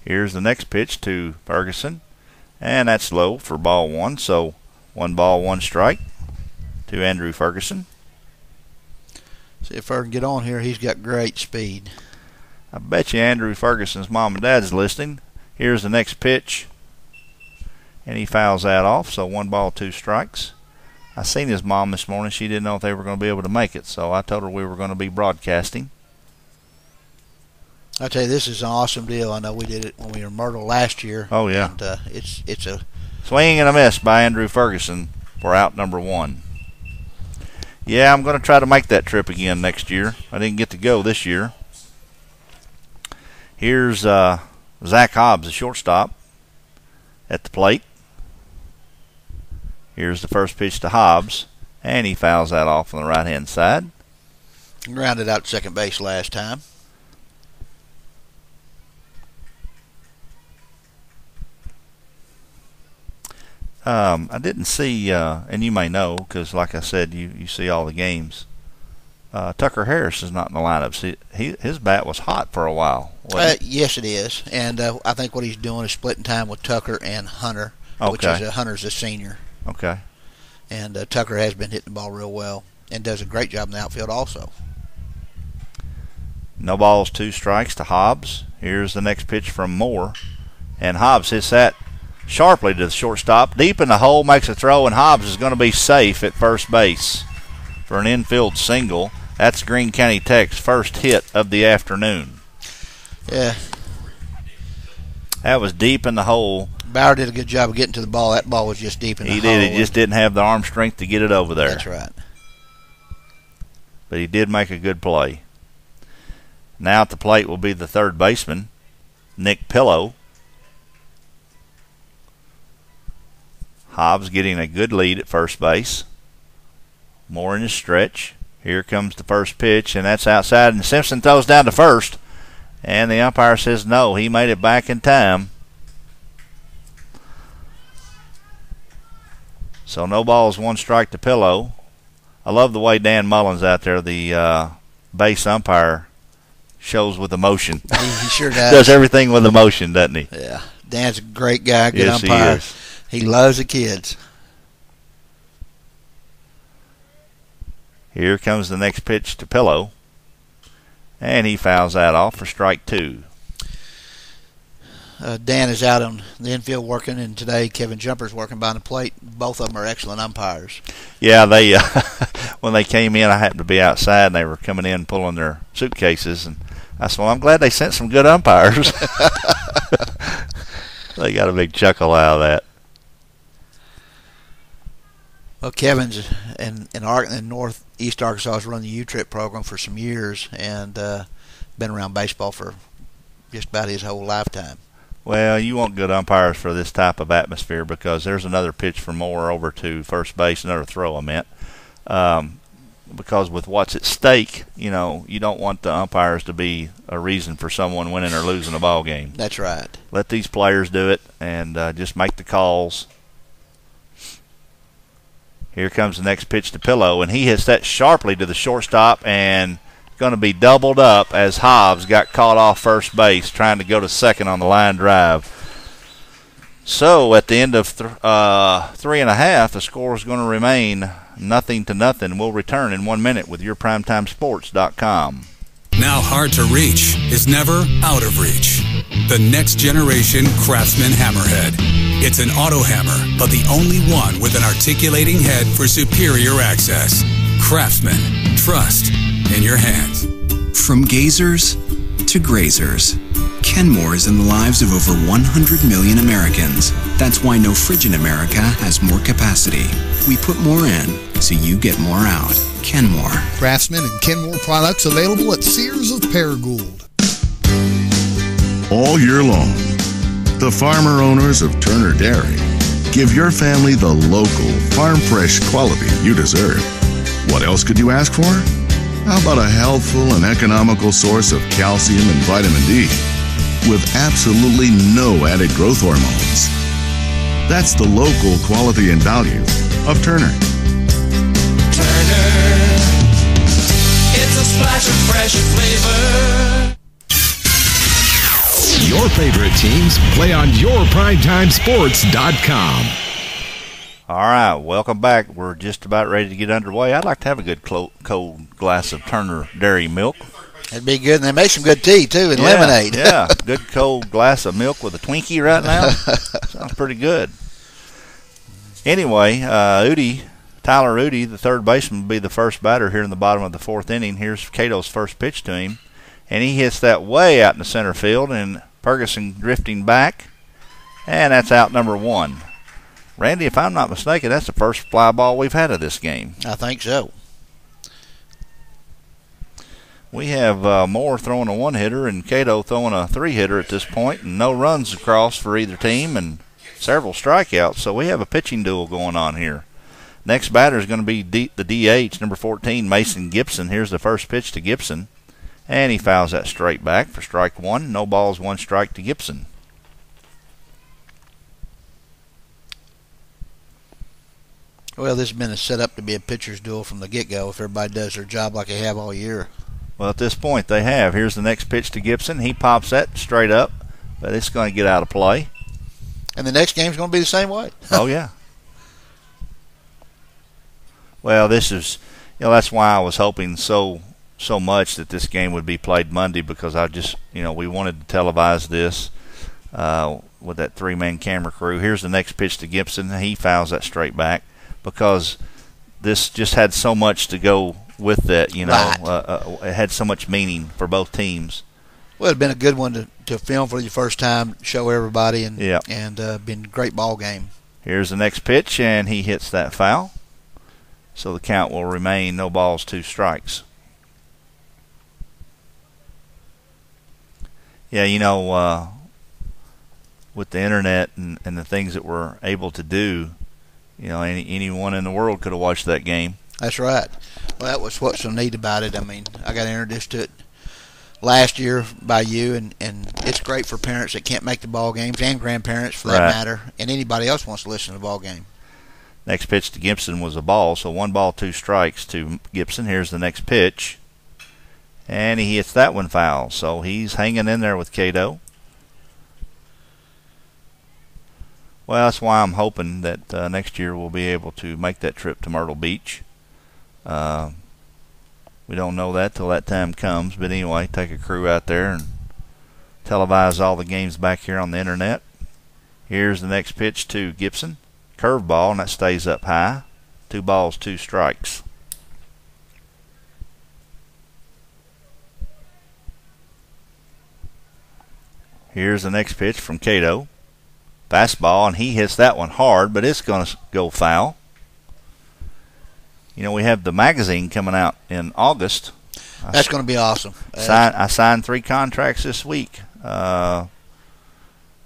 Here's the next pitch to Ferguson, and that's low for ball one. So 1 ball, 1 strike to Andrew Ferguson. See if I can get on here. He's got great speed. I bet you Andrew Ferguson's mom and dad's listening. Here's the next pitch, and he fouls that off. So 1 ball, 2 strikes. I seen his mom this morning. She didn't know if they were going to be able to make it, so I told her we were going to be broadcasting. I tell you, this is an awesome deal. I know we did it when we were in Myrtle last year. Oh yeah, and it's a swing and a miss by Andrew Ferguson for out number 1. Yeah, I'm going to try to make that trip again next year. I didn't get to go this year. Here's Zach Hobbs, the shortstop, at the plate. Here's the first pitch to Hobbs, and he fouls that off on the right-hand side. Grounded out to second base last time. I didn't see, and you may know, because like I said, you see all the games. Tucker Harris is not in the lineup. His bat was hot for a while. Yes, it is. And I think what he's doing is splitting time with Tucker and Hunter, which is Hunter's a senior. Okay. And Tucker has been hitting the ball real well and does a great job in the outfield also. No balls, 2 strikes to Hobbs. Here's the next pitch from Moore. And Hobbs hits that sharply to the shortstop. Deep in the hole, makes a throw, and Hobbs is going to be safe at first base for an infield single. That's Greene County Tech's first hit of the afternoon. Yeah. That was deep in the hole. Bauer did a good job of getting to the ball. That ball was just deep in the hole. He did. He just didn't have the arm strength to get it over there. That's right. But he did make a good play. Now at the plate will be the third baseman, Nick Pillow. Hobbs getting a good lead at first base. Moore in his stretch. Here comes the first pitch, and that's outside, and Simpson throws down to first. And the umpire says no. He made it back in time. So no balls, 1 strike to Pillow. I love the way Dan Mullins out there, the base umpire, shows with emotion. He sure does. Does everything with emotion, doesn't he? Yeah. Dan's a great guy, good yes, umpire. He is. He loves the kids. Here comes the next pitch to Pillow, and he fouls that off for strike 2. Dan is out on the infield working, and today Kevin Jumper's working behind the plate. Both of them are excellent umpires. Yeah, they when they came in, I happened to be outside, and they were coming in pulling their suitcases, and I said, well, I'm glad they sent some good umpires. They got a big chuckle out of that. Well, Kevin's in Northeast Arkansas has run the U-Trip program for some years and been around baseball for just about his whole lifetime. Well, you want good umpires for this type of atmosphere because there's another pitch for Moore over to first base, another throw, I meant. Because with what's at stake, you don't want the umpires to be a reason for someone winning or losing a ball game. That's right. Let these players do it and just make the calls. Here comes the next pitch to Pillow, and he hits that sharply to the shortstop and going to be doubled up as Hobbs got caught off first base trying to go to second on the line drive. So at the end of 3.5, the score is going to remain 0-0. We'll return in 1 minute with yourprimetimesports.com. Now hard to reach is never out of reach. The next generation Craftsman Hammerhead. It's an auto hammer, but the only one with an articulating head for superior access. Craftsman, trust in your hands. From gazers to grazers, Kenmore is in the lives of over 100 million Americans. That's why No Fridge in America has more capacity. We put more in, so you get more out. Kenmore. Craftsman and Kenmore products available at Sears of Paragould. All year long, the farmer owners of Turner Dairy give your family the local, farm-fresh quality you deserve. What else could you ask for? How about a healthful and economical source of calcium and vitamin D with absolutely no added growth hormones? That's the local quality and value of Turner. Turner, it's a splash of fresh flavor. Your favorite teams play on yourprimetimesports.com. All right, welcome back. We're just about ready to get underway. I'd like to have a good cold glass of Turner Dairy milk. That'd be good. And they make some good tea, too, and lemonade. Yeah, good cold glass of milk with a Twinkie right now. Sounds pretty good. Anyway, Tyler Udi, the third baseman, will be the first batter here in the bottom of the fourth inning. Here's Cato's first pitch to him. And he hits that way out in the center field, and Ferguson drifting back. And that's out number one. Randy, if I'm not mistaken, that's the first fly ball we've had of this game. I think so. We have Moore throwing a one-hitter and Cato throwing a three-hitter at this point, and no runs across for either team and several strikeouts. So we have a pitching duel going on here. Next batter is going to be the DH, number 14, Mason Gibson. Here's the first pitch to Gibson, and he fouls that straight back for strike one. No balls, one strike to Gibson. Well, this has been a setup to be a pitcher's duel from the get-go if everybody does their job like they have all year. Well, at this point, they have. Here's the next pitch to Gibson. He pops that straight up, but it's going to get out of play. And the next game's going to be the same way. Oh, yeah. Well, this is, that's why I was hoping so much that this game would be played Monday, because I just, we wanted to televise this with that three-man camera crew. Here's the next pitch to Gibson. He fouls that straight back, because this just had so much to go with that, Right. It had so much meaning for both teams. Well, it'd been a good one to film for the first time, show everybody, and Yep. Been a great ball game. Here's the next pitch, and he hits that foul. So the count will remain no balls, two strikes. Yeah, with the internet and the things that we're able to do, anyone in the world could have watched that game. That's right. Well, that was what's so neat about it. I mean, I got introduced to it last year by you, and it's great for parents that can't make the ball games, and grandparents for that Right. matter, and anybody else wants to listen to the ball game. Next pitch to Gibson was a ball, so 1 ball, 2 strikes to Gibson. Here's the next pitch, and he hits that one foul, so he's hanging in there with Cato. Well, that's why I'm hoping that next year we'll be able to make that trip to Myrtle Beach. We don't know that till that time comes, but anyway, take a crew out there and televise all the games back here on the internet. Here's the next pitch to Gibson. Curveball, and that stays up high. 2 balls, 2 strikes. Here's the next pitch from Cato. Fastball, and he hits that one hard, but it's going to go foul. We have the magazine coming out in August. That's going to be awesome. I signed 3 contracts this week.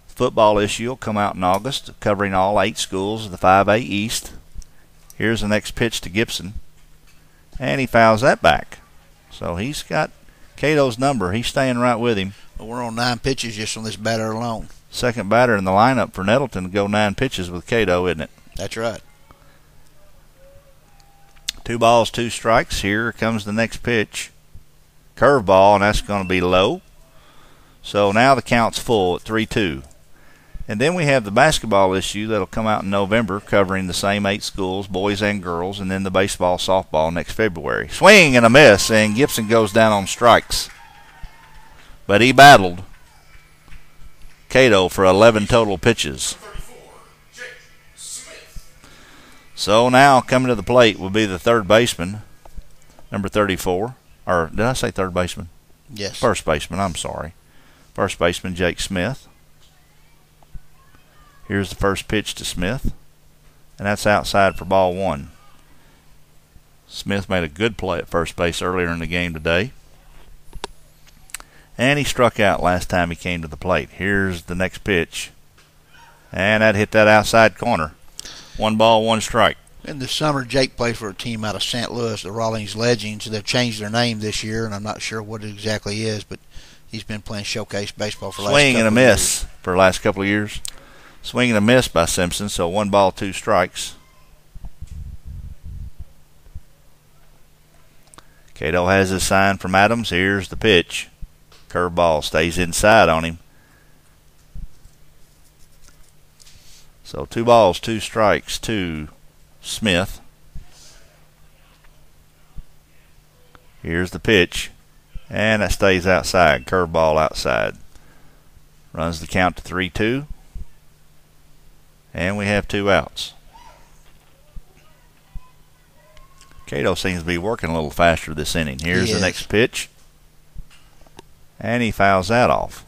Football issue will come out in August, covering all 8 schools of the 5A East. Here's the next pitch to Gibson, and he fouls that back. So he's got Cato's number. He's staying right with him. We're on 9 pitches just on this batter alone. Second batter in the lineup for Nettleton to go 9 pitches with Cato, isn't it? That's right. 2 balls, 2 strikes. Here comes the next pitch. Curveball, and that's going to be low. So now the count's full at 3-2. And then we have the basketball issue that'll come out in November, covering the same 8 schools, boys and girls, and then the baseball, softball next February. Swing and a miss, and Gibson goes down on strikes. But he battled Cato for 11 total pitches. So now coming to the plate will be the third baseman, number 34. Or did I say third baseman? Yes. First baseman, I'm sorry. First baseman, Jake Smith. Here's the first pitch to Smith, and that's outside for ball one. Smith made a good play at first base earlier in the game today, and he struck out last time he came to the plate. Here's the next pitch, and that hit that outside corner. 1 ball, 1 strike. In the summer, Jake played for a team out of St. Louis, the Rawlings Legends. They've changed their name this year, and I'm not sure what it exactly is, but he's been playing showcase baseball for the last couple of years. Swing and a miss for the last couple of years. Swing and a miss by Simpson, so 1 ball, 2 strikes. Cato has his sign from Adams. Here's the pitch. Curveball stays inside on him. So 2 balls, 2 strikes to Smith. Here's the pitch, and that stays outside. Curveball outside. Runs the count to 3-2, and we have 2 outs. Cato seems to be working a little faster this inning. Here's the next pitch, and he fouls that off.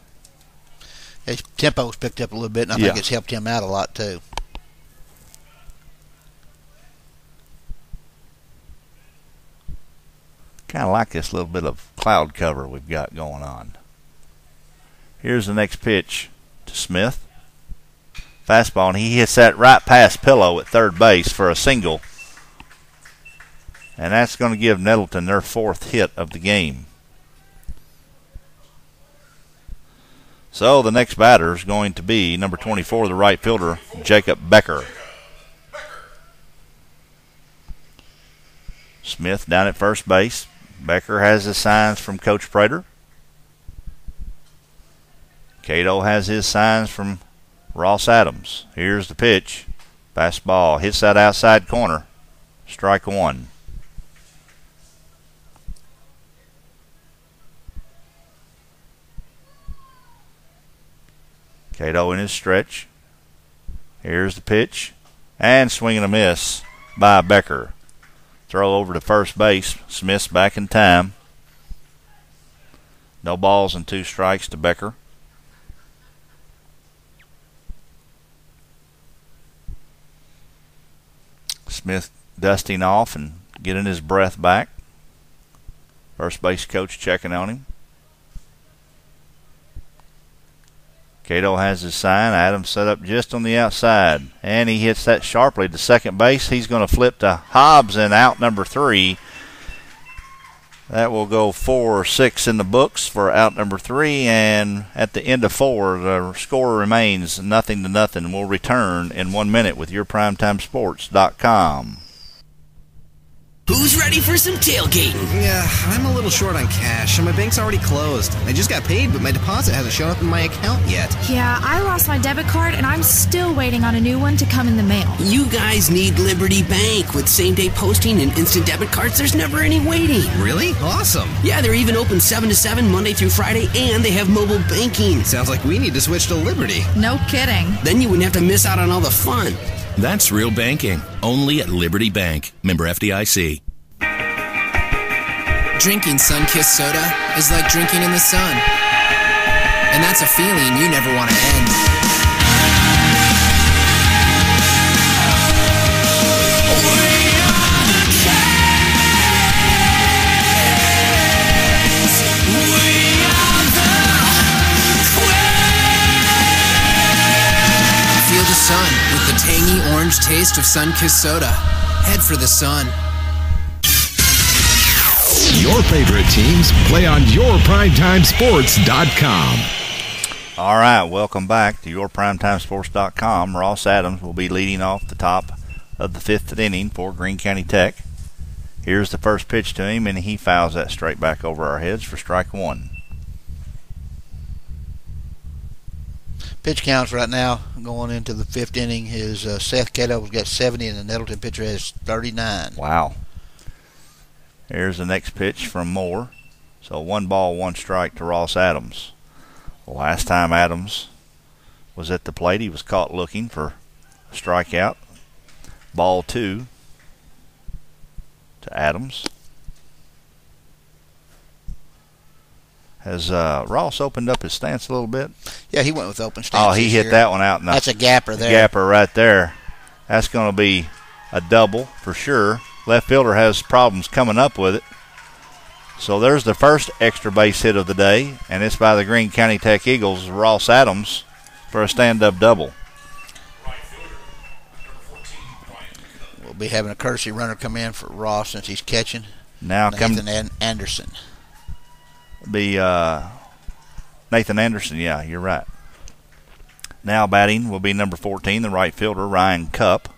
His tempo's picked up a little bit, and I think it's helped him out a lot too. Kind of like this little bit of cloud cover we've got going on. Here's the next pitch to Smith. Fastball, and he hits that right past Pillow at third base for a single. And that's going to give Nettleton their 4th hit of the game. So the next batter is going to be number 24, the right fielder, Jacob Becker. Smith down at first base. Becker has his signs from Coach Prater. Cato has his signs from Ross Adams. Here's the pitch. Fastball hits that outside corner. Strike 1. Cato in his stretch. Here's the pitch. And swing and a miss by Becker. Throw over to first base. Smith's back in time. No balls and 2 strikes to Becker. Smith dusting off and getting his breath back. First base coach checking on him. Cato has his sign. Adams set up just on the outside, and he hits that sharply to second base. He's going to flip to Hobbs and out number 3. That will go 4-6 in the books for out number 3, and at the end of 4, the score remains 0-0. We'll return in 1 minute with yourprimetimesports.com. Who's ready for some tailgating? Yeah, I'm a little short on cash, and my bank's already closed. I just got paid, but my deposit hasn't shown up in my account yet. Yeah, I lost my debit card, and I'm still waiting on a new one to come in the mail. You guys need Liberty Bank. With same-day posting and instant debit cards, there's never any waiting. Really? Awesome. Yeah, they're even open 7 to 7 Monday through Friday, and they have mobile banking. Sounds like we need to switch to Liberty. No kidding. Then you wouldn't have to miss out on all the fun. That's real banking. Only at Liberty Bank. Member FDIC. Drinking sun-kissed soda is like drinking in the sun. And that's a feeling you never want to end. Feel the sun with the tangy orange taste of sun-kissed soda. Head for the sun. Your favorite teams play on yourprimetimesports.com. All right, welcome back to yourprimetimesports.com. Ross Adams will be leading off the top of the 5th inning for Greene County Tech. Here's the first pitch to him, and he fouls that straight back over our heads for strike 1. Pitch counts right now going into the 5th inning is Seth Cato's got 70 and the Nettleton pitcher has 39. Wow. Here's the next pitch from Moore. So 1 ball, 1 strike to Ross Adams. The last time Adams was at the plate, he was caught looking for a strikeout. Ball 2 to Adams. Has Ross opened up his stance a little bit? Yeah, he went with open stance. Oh, he hit here. that one out. That's a gapper there. Gapper right there. That's going to be a double for sure. Left fielder has problems coming up with it. So there's the first extra base hit of the day, and it's by the Greene County Tech Eagles, Ross Adams, for a stand-up double. We'll be having a courtesy runner come in for Ross since he's catching. Now Nathan Anderson. Be Nathan Anderson, yeah, you're right. Now batting will be number 14, the right fielder, Ryan Cupp.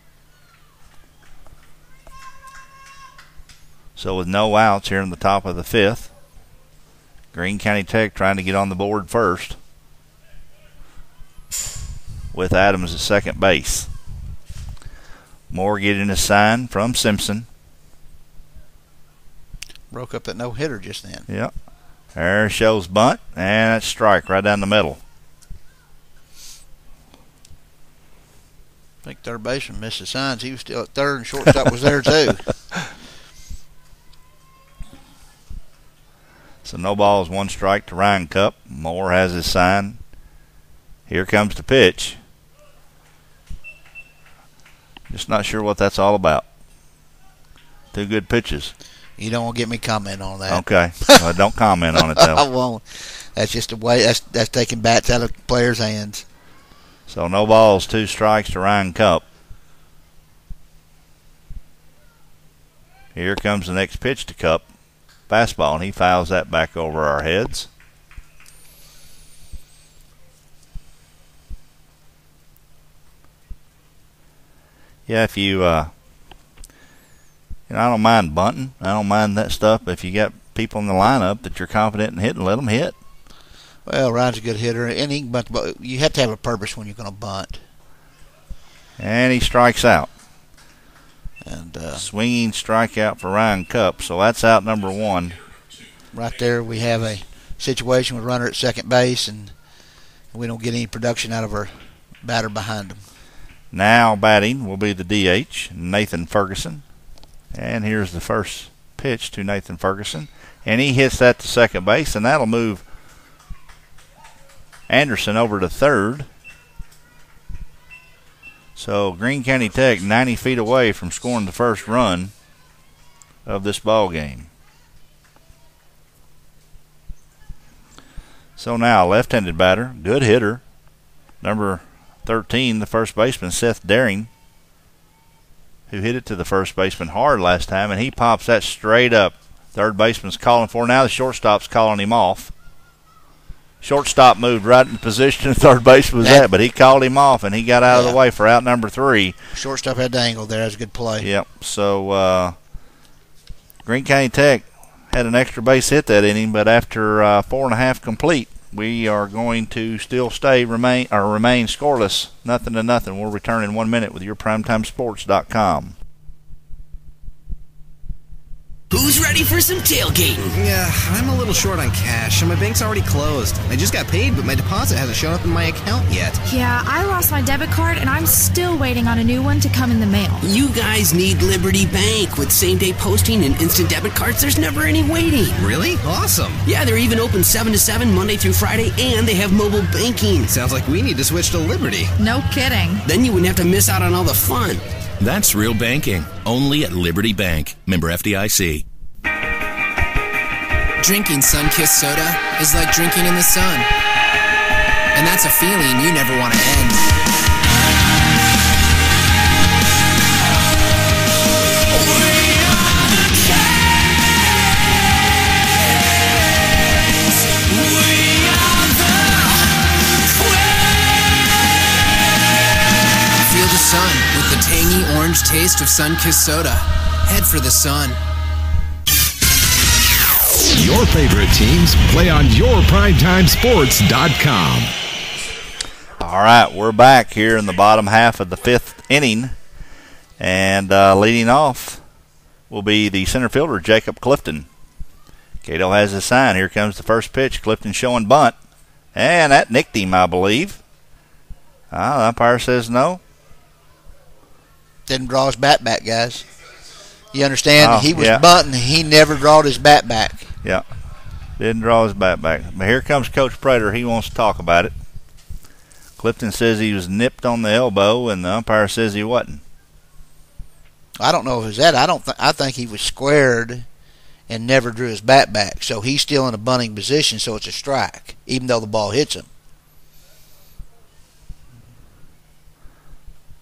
So with no outs here in the top of the 5th, Greene County Tech trying to get on the board first with Adams at second base. Moore getting a sign from Simpson. Broke up that no-hitter just then. Yep. There shows bunt, and that's strike right down the middle. I think third baseman missed the signs. He was still at third, and shortstop was there too. So no balls, 1 strike to Ryan Cupp. Moore has his sign. Here comes the pitch. Just not sure what that's all about. 2 good pitches. You don't want to get me comment on that. Okay. Well, don't comment on it, though. I won't. That's just a way. That's taking bats out of players' hands. So no balls, 2 strikes to Ryan Cupp. Here comes the next pitch to Cupp. Fastball, and he fouls that back over our heads. Yeah, if you, I don't mind bunting. I don't mind that stuff. But if you got people in the lineup that you're confident in hitting, let them hit. Well, Ryan's a good hitter, and he can bunt, but you have to have a purpose when you're going to bunt. And he strikes out. And swinging strikeout for Ryan Cupp. So that's out number 1. Right there, we have a situation with runner at second base, and we don't get any production out of our batter behind him. Now batting will be the DH, Nathan Ferguson. And here's the first pitch to Nathan Ferguson. And he hits that to second base, and that'll move Anderson over to third. So Greene County Tech 90 feet away from scoring the first run of this ball game. So now left-handed batter, good hitter, number 13, the first baseman, Seth Daring, who hit it to the first baseman hard last time, and he pops that straight up. Third baseman's calling for. Now the shortstop's calling him off. Shortstop moved right in the position third base was at, but he called him off, and he got out of the way for out number 3. Shortstop had the angle there. That was a good play. Yep. So Greene County Tech had an extra base hit that inning, but after 4.5 complete, we are going to still remain scoreless, 0-0. We'll return in 1 minute with your PrimetimeSports.com. Who's ready for some tailgating? Yeah, I'm a little short on cash, and my bank's already closed. I just got paid, but my deposit hasn't shown up in my account yet. Yeah, I lost my debit card, and I'm still waiting on a new one to come in the mail. You guys need Liberty Bank. With same-day posting and instant debit cards, there's never any waiting. Really? Awesome. Yeah, they're even open 7 to 7 Monday through Friday, and they have mobile banking. Sounds like we need to switch to Liberty. No kidding. Then you wouldn't have to miss out on all the fun. That's real banking. Only at Liberty Bank. Member FDIC. Drinking sun-kissed soda is like drinking in the sun. And that's a feeling you never want to end. Feel the sun with the tangy orange taste of sun-kissed soda. Head for the sun. Your favorite teams play on yourPrimetimeSports.com. All right, we're back here in the bottom half of the 5th inning. And leading off will be the center fielder, Jacob Clifton. Cato has his sign. Here comes the first pitch. Clifton showing bunt. And that nicked him, I believe. The umpire says no. didn't draw his bat back, guys. You understand? He was yeah. bunting. He never drawed his bat back. Yeah. Didn't draw his bat back. But here comes Coach Prater. He wants to talk about it. Clifton says he was nipped on the elbow, and the umpire says he wasn't. I don't know if it was that. I think he was squared and never drew his bat back. So he's still in a bunting position, so it's a strike, even though the ball hits him.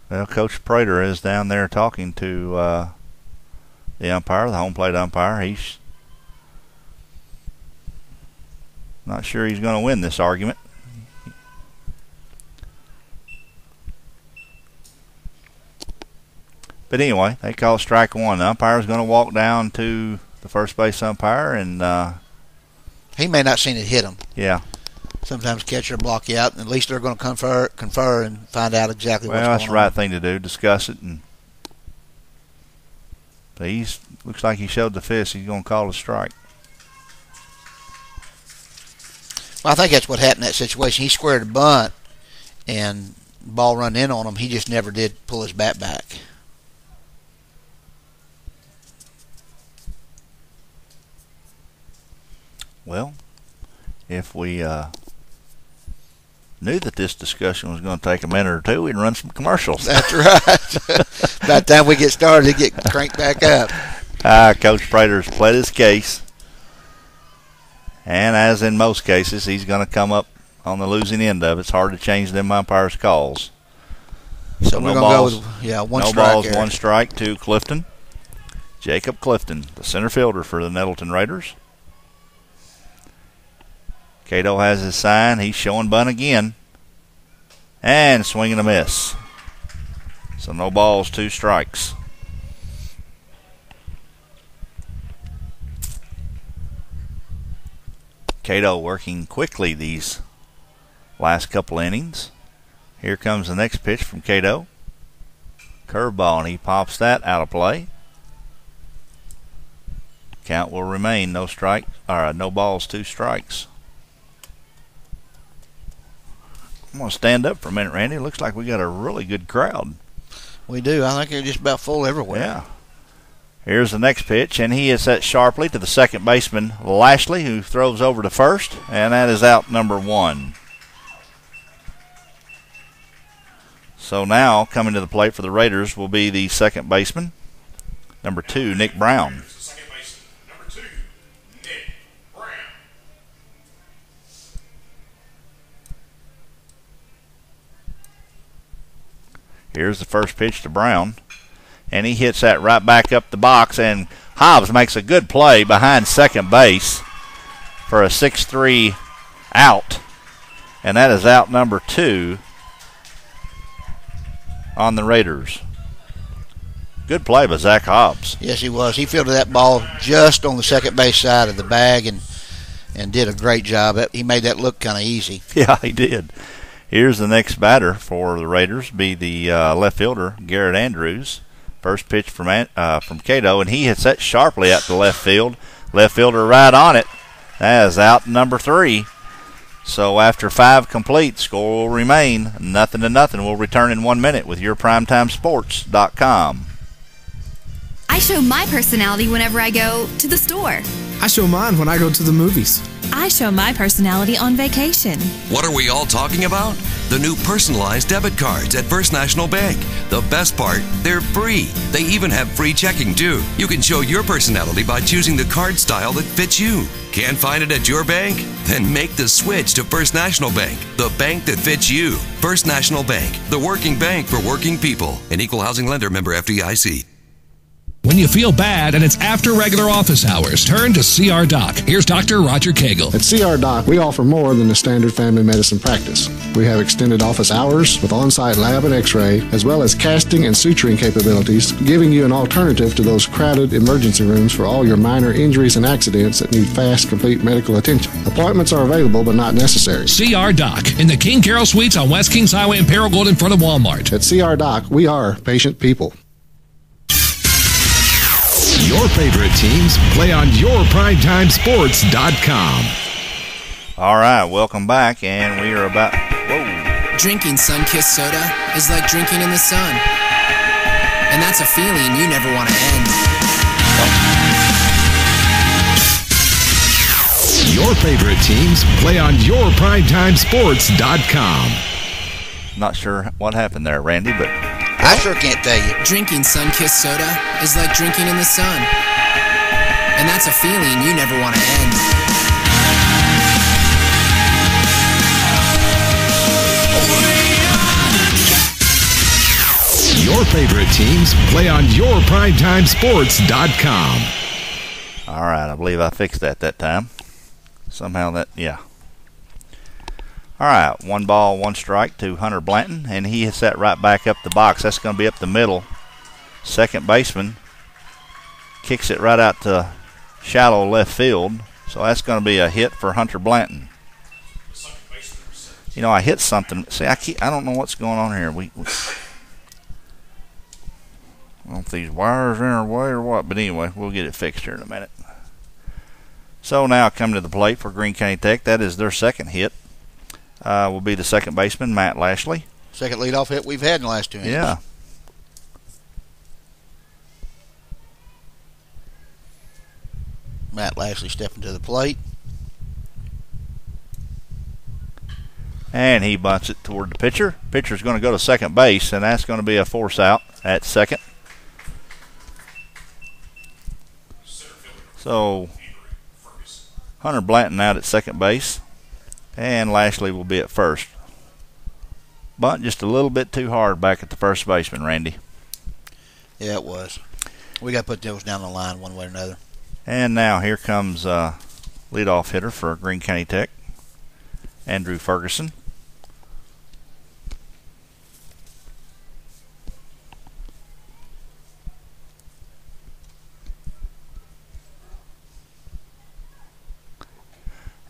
Well, Coach Prater is down there talking to the umpire, the home plate umpire. He's not sure he's going to win this argument. But anyway, they call it strike one. The umpire's going to walk down to the first base umpire, and he may not seen it hit him. Yeah. Sometimes catcher will block you out, and at least they're going to confer and find out exactly what's going on. Well, that's the right thing to do, discuss it. But looks like he showed the fist. He's going to call it a strike. Well, I think that's what happened in that situation. He squared a bunt, and the ball run in on him. He just never did pull his bat back. Well, if we knew that this discussion was going to take a minute or two, we'd run some commercials. That's right. By the time we get started, it get cranked back up. Coach Prater's pled his case. And as in most cases, he's going to come up on the losing end of it. It's hard to change them umpires' calls. So we're going to go with, one strike. No balls, one strike to Clifton. Jacob Clifton, the center fielder for the Nettleton Raiders. Cato has his sign. He's showing bunt again. And swinging a miss. So no balls, two strikes. Cato working quickly these last couple innings. Here comes the next pitch from Cato. Curveball, and he pops that out of play. Count will remain no balls, two strikes. I'm going to stand up for a minute, Randy. It looks like we got a really good crowd. We do. I think they're just about full everywhere. Yeah. Here's the next pitch, and he hits that sharply to the second baseman, Lashley, who throws over to first, and that is out number one. So now, coming to the plate for the Raiders will be the second baseman, number 2, Nick Brown. Here's the first pitch to Brown, and he hits that right back up the box, and Hobbs makes a good play behind second base for a 6-3 out, and that is out number 2 on the Raiders. Good play by Zach Hobbs. Yes, he was. He fielded that ball just on the second base side of the bag and did a great job. He made that look kind of easy. Yeah, he did. Here's the next batter for the Raiders, be the left fielder, Garrett Andrews. First pitch from Cato, and he hits that sharply out to left field. Left fielder right on it. That is out number 3. So after 5 complete, score will remain 0-0. We'll return in 1 minute with your PrimetimeSports.com. I show my personality whenever I go to the store. I show mine when I go to the movies. I show my personality on vacation. What are we all talking about? The new personalized debit cards at First National Bank. The best part, they're free. They even have free checking, too. You can show your personality by choosing the card style that fits you. Can't find it at your bank? Then make the switch to First National Bank, the bank that fits you. First National Bank, the working bank for working people. An equal housing lender, member FDIC. When you feel bad and it's after regular office hours, turn to CR Doc. Here's Dr. Roger Cagle. At CR Doc, we offer more than a standard family medicine practice. We have extended office hours with on-site lab and x-ray, as well as casting and suturing capabilities, giving you an alternative to those crowded emergency rooms for all your minor injuries and accidents that need fast, complete medical attention. Appointments are available but not necessary. CR Doc in the King Carroll Suites on West Kings Highway in Paragould in front of Walmart. At CR Doc, we are patient people. Your favorite teams play on yourPrimetimeSports.com. All right, welcome back, and we are about... Whoa. Drinking sun-kissed soda is like drinking in the sun. And that's a feeling you never want to end. Your favorite teams play on yourprimetimesports.com. Not sure what happened there, Randy, but I sure can't tell you. Drinking sun-kissed soda is like drinking in the sun. And that's a feeling you never want to end. Your favorite teams play on yourprimetimesports.com. all right, I believe I fixed that time. Somehow that, yeah. All right, 1 ball, 1 strike to Hunter Blanton, and he hits that right back up the box. That's going to be up the middle. Second baseman kicks it right out to shallow left field, so that's going to be a hit for Hunter Blanton. You know, I hit something. See, I don't know what's going on here. I don't know if these wires are in our way or what, but anyway, we'll get it fixed here in a minute. So now coming to the plate for Greene County Tech, that is their second hit. Will be the second baseman, Matt Lashley. Second leadoff hit we've had in the last 2 innings. Yeah. Matt Lashley stepping to the plate. And he bunts it toward the pitcher. Pitcher's going to go to second base, and that's going to be a force out at second. So Hunter Blanton out at second base, and Lashley will be at first. Bunt just a little bit too hard back at the first baseman, Randy. Yeah, it was. We got to put those down the line one way or another. And now here comes leadoff hitter for Greene County Tech, Andrew Ferguson.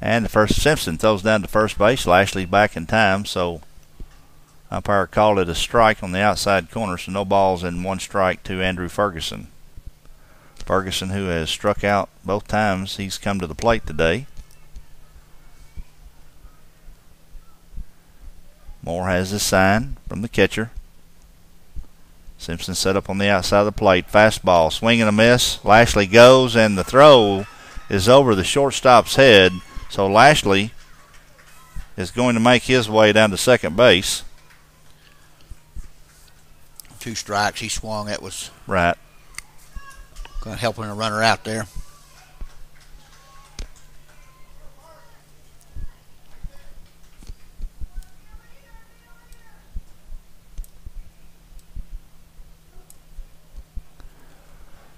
And the first Simpson throws down to first base. Lashley's back in time, so umpire called it a strike on the outside corner, so no balls and 1 strike to Andrew Ferguson. Ferguson, who has struck out both times he's come to the plate today. Moore has his sign from the catcher. Simpson set up on the outside of the plate. Fastball, swing and a miss. Lashley goes, and the throw is over the shortstop's head. So Lashley is going to make his way down to second base. 2 strikes. He swung. That was right. Going to help him a runner out there.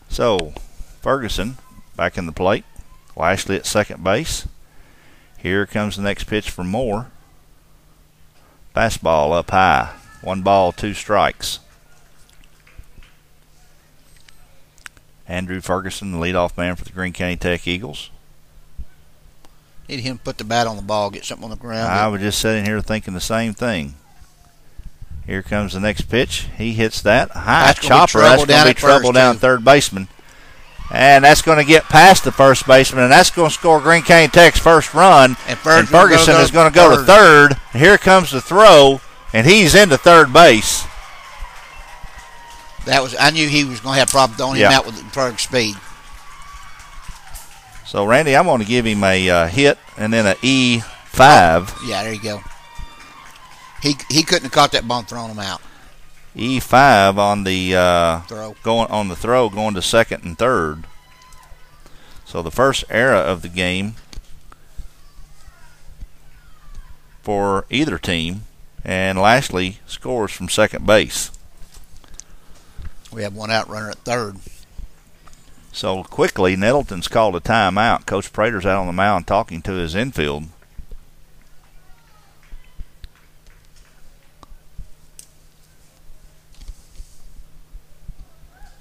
So Ferguson back in the plate. Lashley at second base. Here comes the next pitch from Moore. Fastball up high. 1 ball, 2 strikes. Andrew Ferguson, the leadoff man for the Greene County Tech Eagles. Need him to put the bat on the ball, get something on the ground. I was just sitting here thinking the same thing. Here comes the next pitch. He hits that high chopper. That's going to be trouble down third baseman. And that's going to get past the first baseman, and that's going to score Greene County Tech's first run. And Ferguson is going to go to third. Here comes the throw, and he's into third base. I knew he was going to have problems throwing him out with perfect speed. So, Randy, I'm going to give him a hit and then an E5. Yeah, there you go. He couldn't have caught that ball and thrown him out. E5 on the throw going to second and third. So the first error of the game for either team, and Lashley scores from second base. We have 1 out runner at third. So quickly, Nettleton's called a timeout. Coach Prater's out on the mound talking to his infield.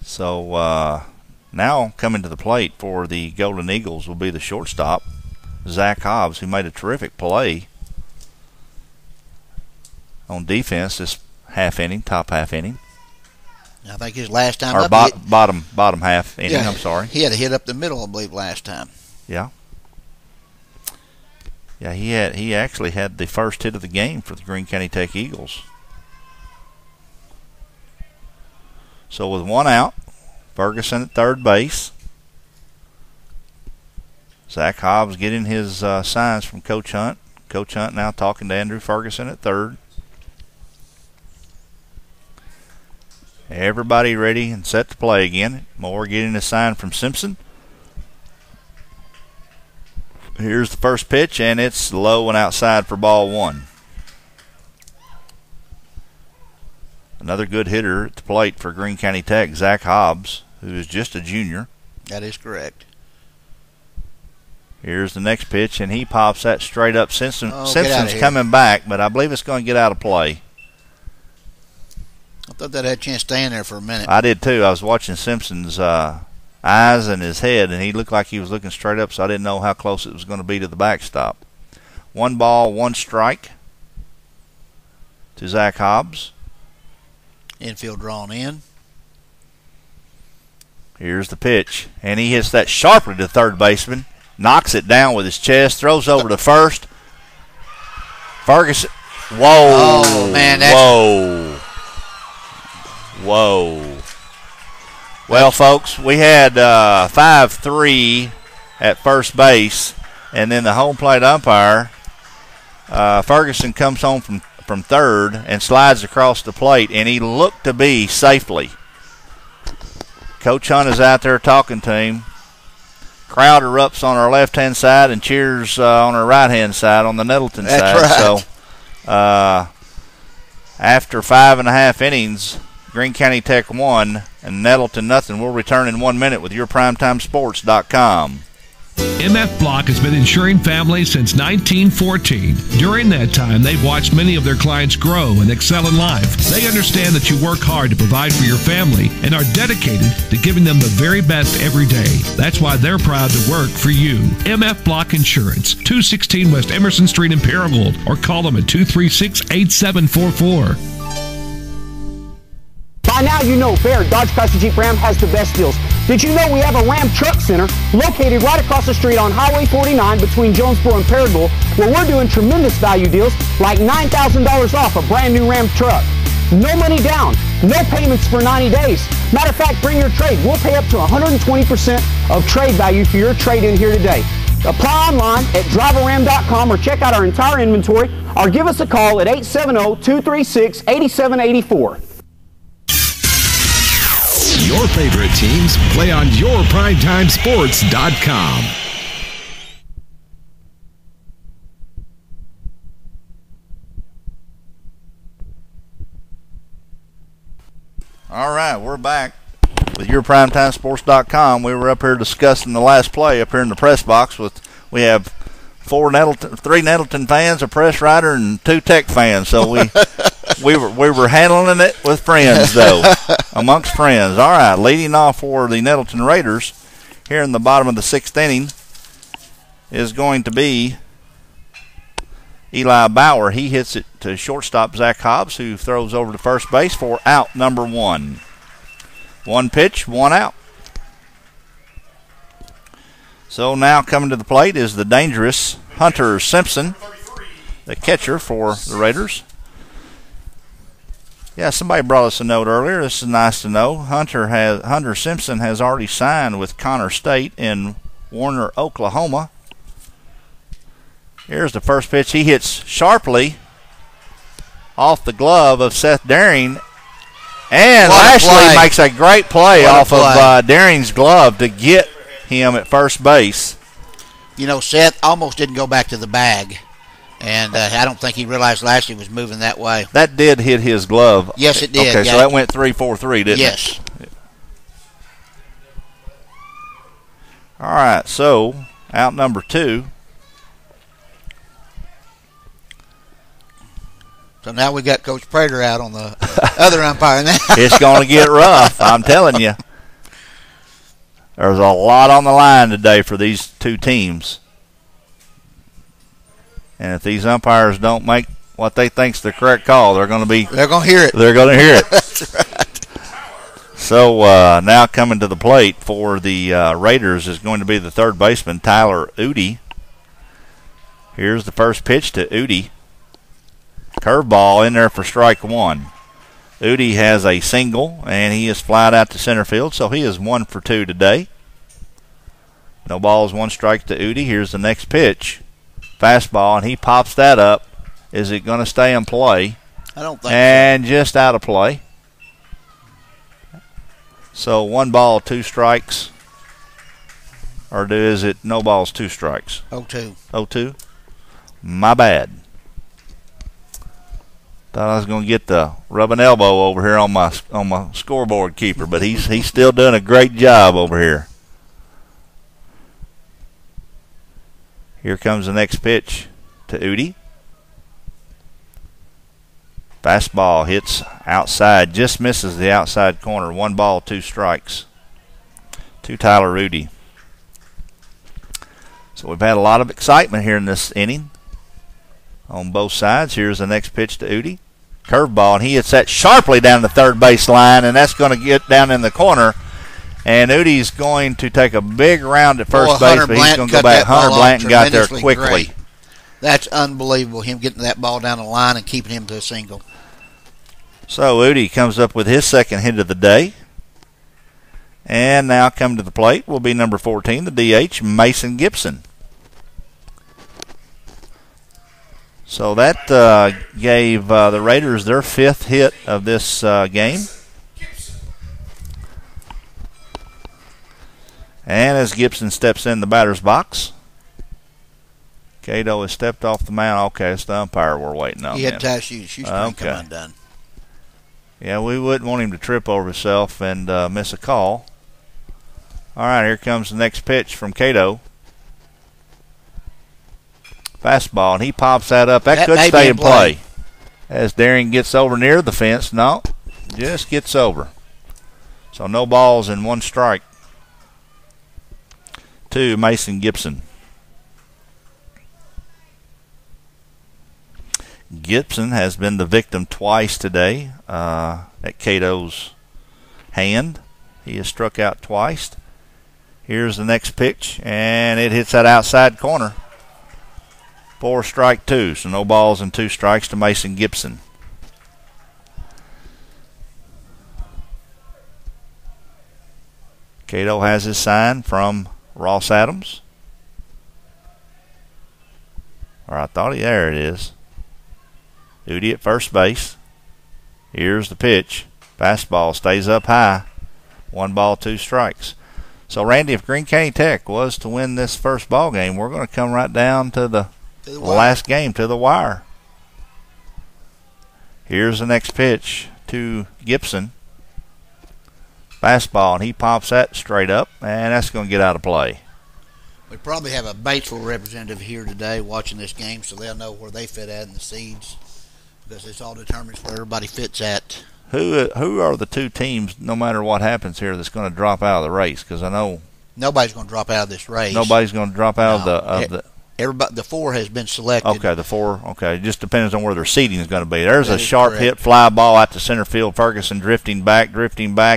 So now coming to the plate for the Golden Eagles will be the shortstop, Zach Hobbs, who made a terrific play on defense this top half inning. I think his last time or up. Bottom half inning, I'm sorry. He had a hit up the middle, I believe, last time. Yeah. Yeah, he actually had the first hit of the game for the Greene County Tech Eagles. So with one out, Ferguson at third base. Zach Hobbs getting his signs from Coach Hunt. Coach Hunt now talking to Andrew Ferguson at third. Everybody ready and set to play again. Moore getting a sign from Simpson. Here's the first pitch, and it's low and outside for ball one. Another good hitter at the plate for Greene County Tech, Zach Hobbs, who is just a junior. That is correct. Here's the next pitch, and he pops that straight up. Simpson's coming back, but I believe it's going to get out of play. I thought that had a chance to stay in there for a minute. I did too. I was watching Simpson's eyes and his head, and he looked like he was looking straight up, so I didn't know how close it was going to be to the backstop. 1 ball, 1 strike to Zach Hobbs. Infield drawn in. Here's the pitch, and he hits that sharply to third baseman, knocks it down with his chest, throws over to first. Ferguson, whoa, oh, man, whoa. Well, folks, we had 5-3 at first base, and then the home plate umpire, Ferguson, comes home from third and slides across the plate, and he looked to be safely. Coach Hunt is out there talking to him. Crowd erupts on our left-hand side and cheers on our right-hand side, on the Nettleton side. Right. So after 5.5 innings, Greene County Tech 1 and Nettleton nothing. We'll return in 1 minute with yourprimetimesports.com. MF Block has been insuring families since 1914. During that time, they've watched many of their clients grow and excel in life. They understand that you work hard to provide for your family and are dedicated to giving them the very best every day. That's why they're proud to work for you. MF Block Insurance, 216 West Emerson Street in Paragould, or call them at 236-8744. By now you know Fair Dodge Chrysler Jeep Ram has the best deals. Did you know we have a Ram Truck Center located right across the street on Highway 49 between Jonesboro and Paragould, where we're doing tremendous value deals like $9,000 off a brand new Ram truck. No money down, no payments for 90 days. Matter of fact, bring your trade. We'll pay up to 120% of trade value for your trade in here today. Apply online at driverram.com or check out our entire inventory or give us a call at 870-236-8784. Your favorite teams play on yourprimetimesports.com. All right, we're back with yourprimetimesports.com. We were up here discussing the last play up here in the press box. We have 3 Nettleton fans, a press writer, and 2 Tech fans. So we were handling it with friends, though, amongst friends. All right, leading off for the Nettleton Raiders here in the bottom of the 6th inning is going to be Eli Bauer. He hits it to shortstop Zach Hobbs, who throws over to first base for out number 1. 1 pitch, 1 out. So now coming to the plate is the dangerous Hunter Simpson, the catcher for the Raiders. Yeah, somebody brought us a note earlier. This is nice to know. Hunter Simpson has already signed with Connor State in Warner, Oklahoma. Here's the first pitch. He hits sharply off the glove of Seth Daring. And Lashley makes a great play off of Daring's glove to get him at first base. You know, Seth almost didn't go back to the bag. And I don't think he realized Lashley was moving that way. That did hit his glove. Yes, it did. Okay, so that went 3-4-3, didn't it? Yes. All right, so out number 2. So now we got Coach Prater out on the other umpire now. It's going to get rough, I'm telling you. There's a lot on the line today for these 2 teams. And if these umpires don't make what they think's the correct call, they're going to hear it. They're going to hear it. That's right. So now coming to the plate for the Raiders is going to be the third baseman, Tyler Udi. Here's the first pitch to Udi. Curveball in there for strike 1. Udi has a single, and he is flied out to center field, so he is 1 for 2 today. No balls, 1 strike to Udi. Here's the next pitch. Fastball, and he pops that up. Is it going to stay in play? I don't think and so. Just out of play. So 1 ball, 2 strikes. Or is it no balls, 2 strikes? 0-2. 0-2? My bad. Thought I was going to get the rubbing elbow over here on my scoreboard keeper, but he's still doing a great job over here. Here comes the next pitch to Udi. Fastball hits outside, just misses the outside corner. 1 ball, 2 strikes to Tyler Udi. So we've had a lot of excitement here in this inning on both sides. Here's the next pitch to Udi. Curveball, and he hits that sharply down the third base line, and that's going to get down in the corner. And Udi's going to take a big round at first base, but he's going to go back. Hunter Blanton got there quickly. Great. That's unbelievable, him getting that ball down the line and keeping him to a single. So Udi comes up with his second hit of the day. And now come to the plate will be number 14, the DH, Mason Gibson. So that gave the Raiders their 5th hit of this game. And as Gibson steps in the batter's box, Cato has stepped off the mound. Okay, it's the umpire we're waiting on. He had tie shoes. Shoestring come undone. Yeah, we wouldn't want him to trip over himself and miss a call. All right, here comes the next pitch from Cato. Fastball, and he pops that up. That could stay in play. As Darian gets over near the fence. No, just gets over. So no balls and 1 strike to Mason Gibson. Gibson has been the victim twice today at Cato's hand. He has struck out twice. Here's the next pitch, and it hits that outside corner. 4 strike 2, so no balls and 2 strikes to Mason Gibson. Cato has his sign from Ross Adams. Or I thought there it is. Udi at first base. Here's the pitch. Fastball stays up high. 1 ball, 2 strikes. So, Randy, if Greene County Tech was to win this first ball game, we're going to come right down to the last game, to the wire. Here's the next pitch to Gibson. Fastball, and he pops that straight up, and that's going to get out of play. We probably have a Batesville representative here today watching this game, so they'll know where they fit at in the seeds, because this all determines where everybody fits at. Who are the 2 teams, no matter what happens here, that's going to drop out of the race? Because I know nobody's going to drop out of this race. Nobody's going to drop out of the. Everybody, the 4 has been selected. Okay, the 4. Okay, it just depends on where their seating is going to be. There's a sharp hit fly ball out to center field. Ferguson drifting back,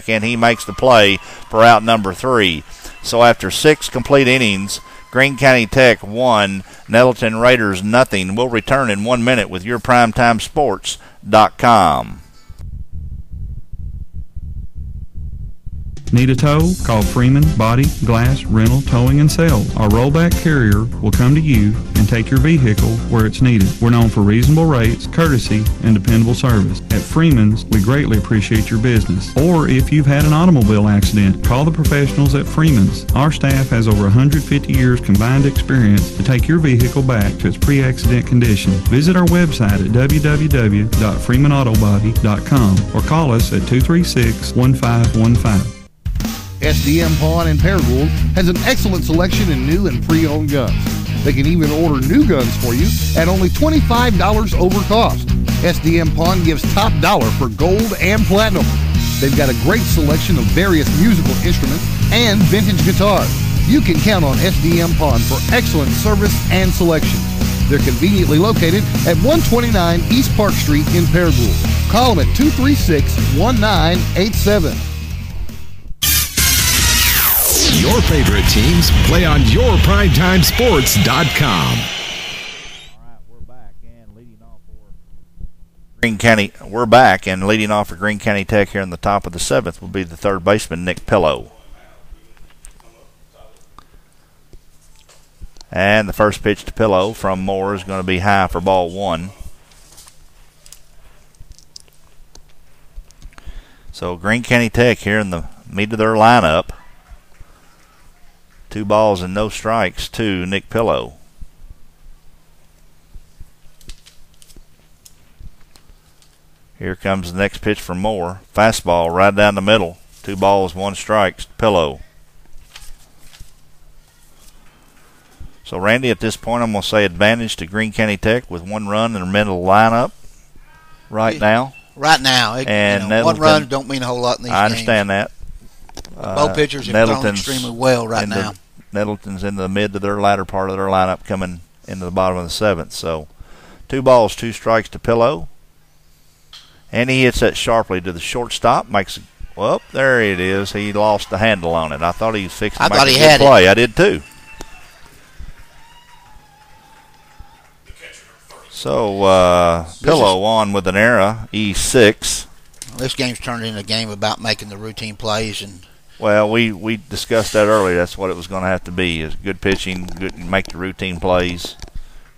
and he makes the play for out number 3. So after 6 complete innings, Greene County Tech 1, Nettleton Raiders nothing. We'll return in 1 minute with your PrimetimeSports.com. Need a tow? Call Freeman Body, Glass, Rental, Towing, and Sales. Our rollback carrier will come to you and take your vehicle where it's needed. We're known for reasonable rates, courtesy, and dependable service. At Freeman's, we greatly appreciate your business. Or if you've had an automobile accident, call the professionals at Freeman's. Our staff has over 150 years combined experience to take your vehicle back to its pre-accident condition. Visit our website at www.freemanautobody.com or call us at 236-1515. SDM Pawn in Paragould has an excellent selection in new and pre-owned guns. They can even order new guns for you at only $25 over cost. SDM Pawn gives top dollar for gold and platinum. They've got a great selection of various musical instruments and vintage guitars. You can count on SDM Pawn for excellent service and selection. They're conveniently located at 129 East Park Street in Paragould. Call them at 236-1987. Your favorite teams play on yourPrimetimeSports.com. All right, we're back, and leading off for Greene County, we're back, and leading off for Greene County Tech here in the top of the 7th will be the third baseman, Nick Pillow. And the first pitch to Pillow from Moore is going to be high for ball 1. So Greene County Tech here in the meat of their lineup. 2 balls and no strikes to Nick Pillow. Here comes the next pitch from Moore. Fastball right down the middle. 2 balls, 1 strike. Pillow. So, Randy, at this point, I'm going to say advantage to Greene County Tech with 1 run in the middle lineup right now. Right now. And one run don't mean a whole lot in these games. I understand that. Both pitchers have thrown extremely well right now. Nettleton's in the mid to their latter part of their lineup coming into the bottom of the 7th. So, 2 balls, 2 strikes to Pillow. And he hits that sharply to the shortstop. Well, there it is. He lost the handle on it. I thought he was fixing to make a good play. I did too. So, Pillow on with an error, E6. This game's turned into a game about making the routine plays. Well, we discussed that earlier. That's what it was going to have to be, is good pitching, make the routine plays,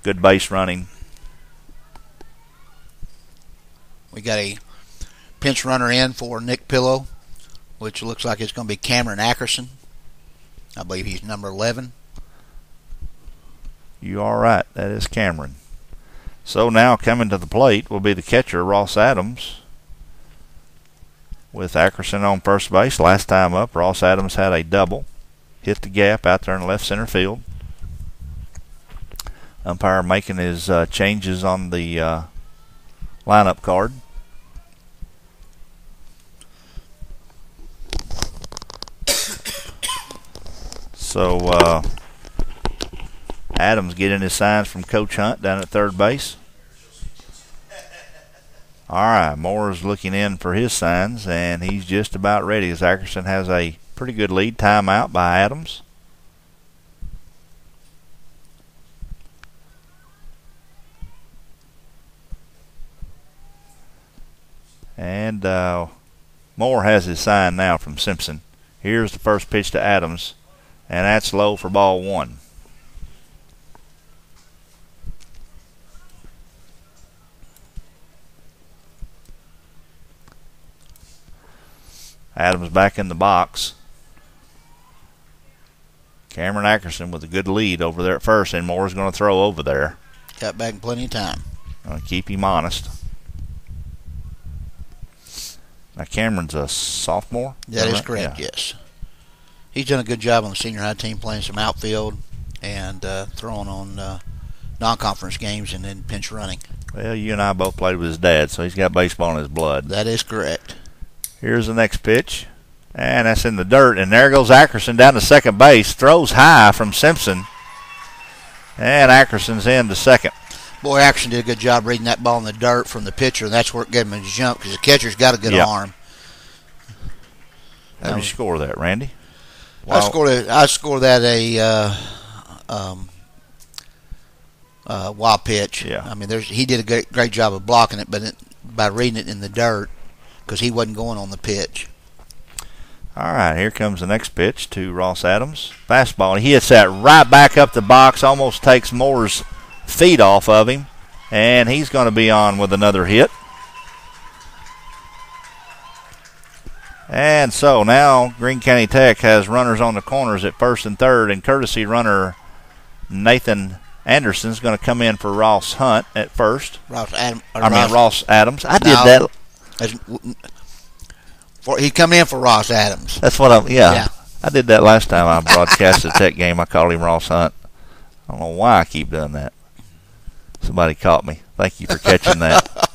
good base running. We got a pinch runner in for Nick Pillow, which looks like it's going to be Cameron Ackerson. I believe he's number 11. You are right. That is Cameron. So now coming to the plate will be the catcher, Ross Adams, with Ackerson on first base. Last time up, Ross Adams had a double. Hit the gap out there in left center field. Umpire making his changes on the lineup card. So Adams getting his signs from Coach Hunt down at third base. All right, Moore's looking in for his signs, and he's just about ready as Ackerson has a pretty good lead. Timeout by Adams. And Moore has his sign now from Simpson. Here's the first pitch to Adams, and that's low for ball 1. Adams back in the box. Cameron Ackerson with a good lead over there at first, and Moore's going to throw over there. Got back in plenty of time. I'll keep him honest. Now Cameron's a sophomore? That is correct, yeah. Yes. He's done a good job on the senior high team, playing some outfield and throwing on non-conference games and then pinch running. Well, you and I both played with his dad, so he's got baseball in his blood. That is correct. Here's the next pitch, and that's in the dirt, and there goes Ackerson down to second base. Throws high from Simpson, and Ackerson's in to second. Boy, Ackerson did a good job reading that ball in the dirt from the pitcher, and that's where it gave him his jump, because the catcher's got a good arm. How did you score that, Randy? I scored that a wild pitch. Yeah. I mean, he did a great job of blocking it, but by reading it in the dirt, because he wasn't going on the pitch. All right, here comes the next pitch to Ross Adams. Fastball. He hits that right back up the box, almost takes Moore's feet off of him, and he's going to be on with another hit. And so now Greene County Tech has runners on the corners at first and third, and courtesy runner Nathan Anderson's going to come in for Ross Hunt at first. Ross Adams. I did that. He's coming in for Ross Adams. That's what yeah. I did that last time I broadcast the Tech game. I called him Ross Hunt. I don't know why I keep doing that. Somebody caught me. Thank you for catching that.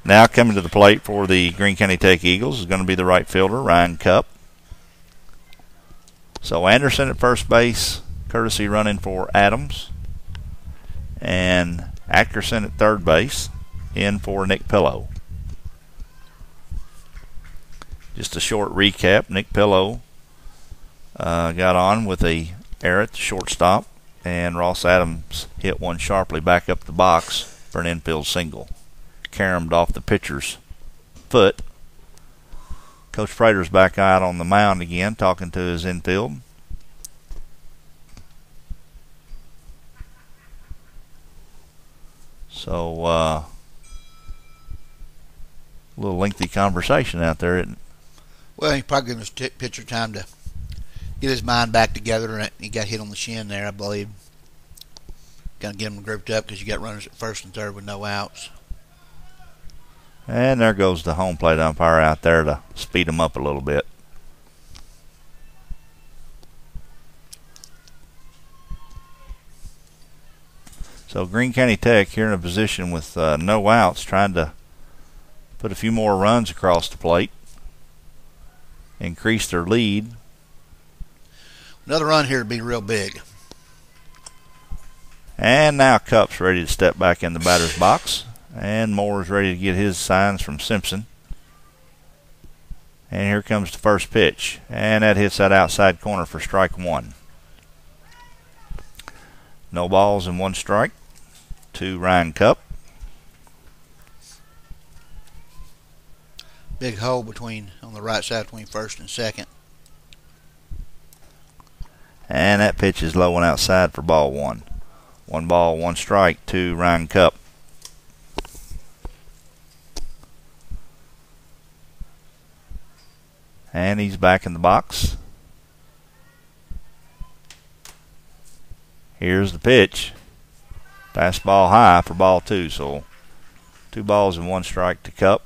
Now coming to the plate for the Greene County Tech Eagles is going to be the right fielder, Ryan Cupp. So Anderson at first base, courtesy running for Adams. And Ackerson at third base, in for Nick Pillow. Just a short recap. Nick Pillow got on with a error at the shortstop. And Ross Adams hit one sharply back up the box for an infield single. Caromed off the pitcher's foot. Coach Prater's back out on the mound again, talking to his infield. So, a little lengthy conversation out there, isn't it? Well, he probably giving his pitcher time to get his mind back together, and he got hit on the shin there, I believe. Gonna get him grouped up because you got runners at first and third with no outs. And there goes the home plate umpire out there to speed him up a little bit. So Greene County Tech here in a position with no outs, trying to put a few more runs across the plate, increase their lead. Another run here to be real big. And now Cup's ready to step back in the batter's box. And Moore is ready to get his signs from Simpson. And here comes the first pitch. And that hits that outside corner for strike one. No balls and one strike to Ryan Cup. Big hole on the right side between first and second. And that pitch is low and outside for ball one. 1 ball, 1 strike to Ryan Cup. And he's back in the box. Here's the pitch. Fastball high for ball 2. So 2 balls and 1 strike to Cup.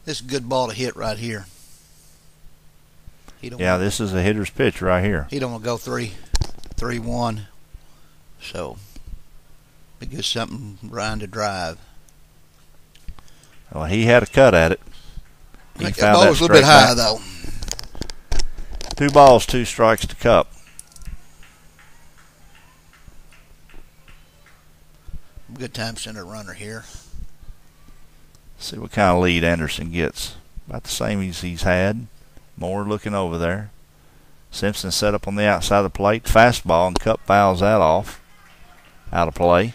This is a good ball to hit right here. This is a hitter's pitch right here. He don't want to go 3-1. So it gives something Ryan to drive. Well, he had a cut at it. I think that ball was a little bit high, though. 2 balls, 2 strikes to Cup. Good time to send a runner here. See what kind of lead Anderson gets. About the same as he's had. Moore looking over there. Simpson set up on the outside of the plate. Fastball, and Cup fouls that off. Out of play.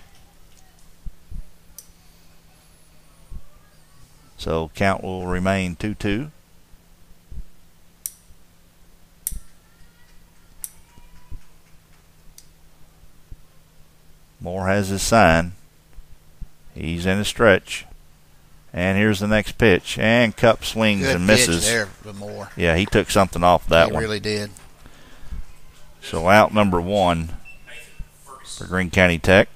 So count will remain 2-2. Moore has his sign. He's in a stretch. And here's the next pitch. And Cup swings Good and misses. Pitch there for Moore. Yeah, he took something off that one. He really did. So out number 1 for Greene County Tech.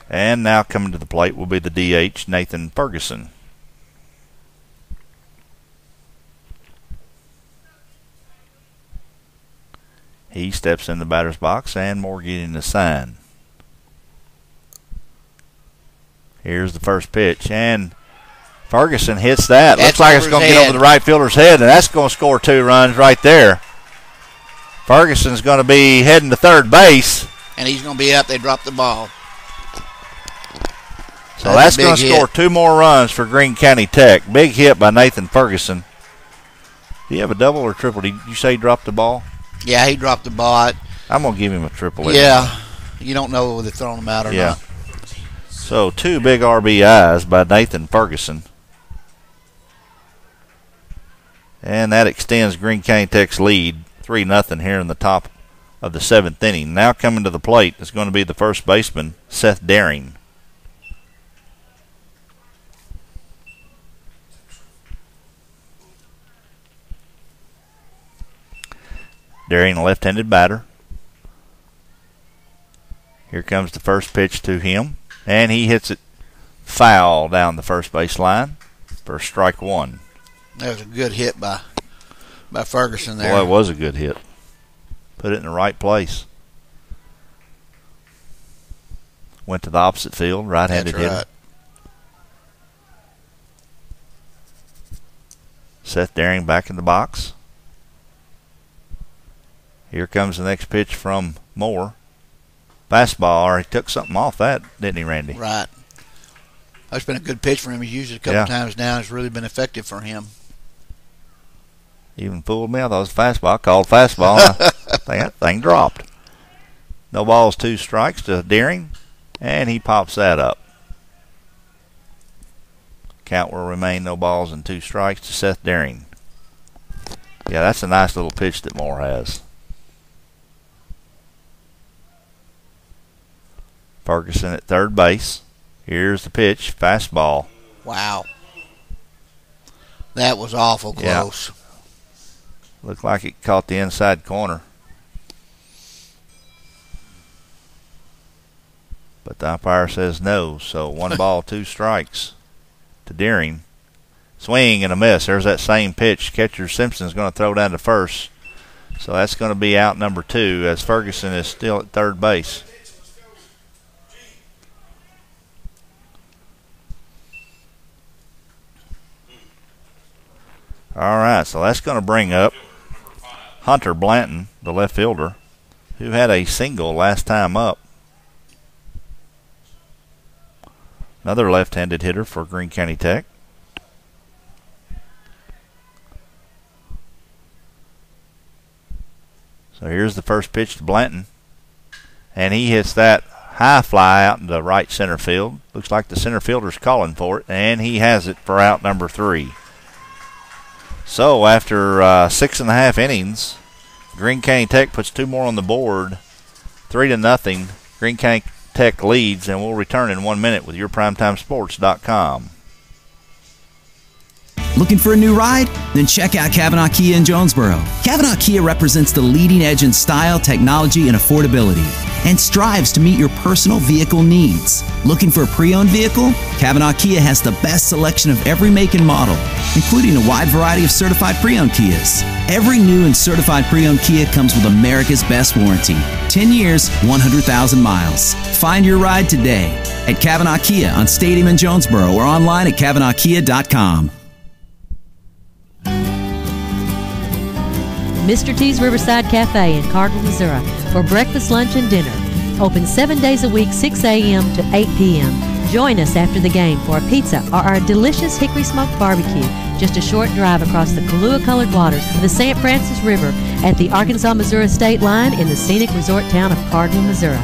And now coming to the plate will be the DH, Nathan Ferguson. He steps in the batter's box, and Moore getting the sign. Here's the first pitch, and Ferguson hits that. Looks like it's going to get over the right fielder's head, and that's going to score 2 runs right there. Ferguson's going to be heading to third base. And he's going to be up. They dropped the ball. So that's going to score 2 more runs for Greene County Tech. Big hit by Nathan Ferguson. Do you have a double or triple? Did you say he dropped the ball? Yeah, he dropped the ball. I'm going to give him a triple. Yeah. You don't know whether they're throwing him out or not. So 2 big RBIs by Nathan Ferguson. And that extends Greene County Tech's lead 3-0 here in the top of the 7th inning. Now coming to the plate is going to be the first baseman, Seth Daring. Daring, a left-handed batter. Here comes the first pitch to him. And he hits it foul down the first base line for strike 1. That was a good hit by Ferguson there. Well, it was a good hit. Put it in the right place. Went to the opposite field, right-handed hitter. Right. Seth Daring back in the box. Here comes the next pitch from Moore. Fastball, or he took something off that, didn't he, Randy? Right. That's been a good pitch for him. He's used it a couple times now. It's really been effective for him. Even fooled me. I thought it was fastball. I called fastball. And that thing dropped. No balls, 2 strikes to Deering, and he pops that up. Count will remain no balls and 2 strikes to Seth Deering. Yeah, that's a nice little pitch that Moore has. Ferguson at third base. Here's the pitch, fastball. Wow. That was awful close. Yeah. Looked like it caught the inside corner. But the umpire says no, so 1 ball, 2 strikes to Deering. Swing and a miss. There's that same pitch. Catcher Simpson's going to throw down to first. So that's going to be out number 2 as Ferguson is still at third base. All right, so that's going to bring up Hunter Blanton, the left fielder, who had a single last time up. Another left-handed hitter for Greene County Tech. So here's the first pitch to Blanton. And he hits that high fly out into right center field. Looks like the center fielder's calling for it, and he has it for out number 3. So after 6.5 innings, Greene County Tech puts 2 more on the board. 3-0. Greene County Tech leads, and we'll return in 1 minute with yourprimetimesports.com. Looking for a new ride? Then check out Kavanaugh Kia in Jonesboro. Kavanaugh Kia represents the leading edge in style, technology, and affordability, and strives to meet your personal vehicle needs. Looking for a pre-owned vehicle? Kavanaugh Kia has the best selection of every make and model, including a wide variety of certified pre-owned Kias. Every new and certified pre-owned Kia comes with America's best warranty. 10 years, 100,000 miles. Find your ride today at Kavanaugh Kia on Stadium in Jonesboro or online at KavanaughKia.com. Mr. T's Riverside Cafe in Cardinal, Missouri for breakfast, lunch, and dinner. Open 7 days a week, 6 a.m. to 8 p.m. Join us after the game for a pizza or our delicious hickory smoked barbecue. Just a short drive across the Kahlua-colored waters of the St. Francis River at the Arkansas-Missouri state line in the scenic resort town of Cardinal, Missouri.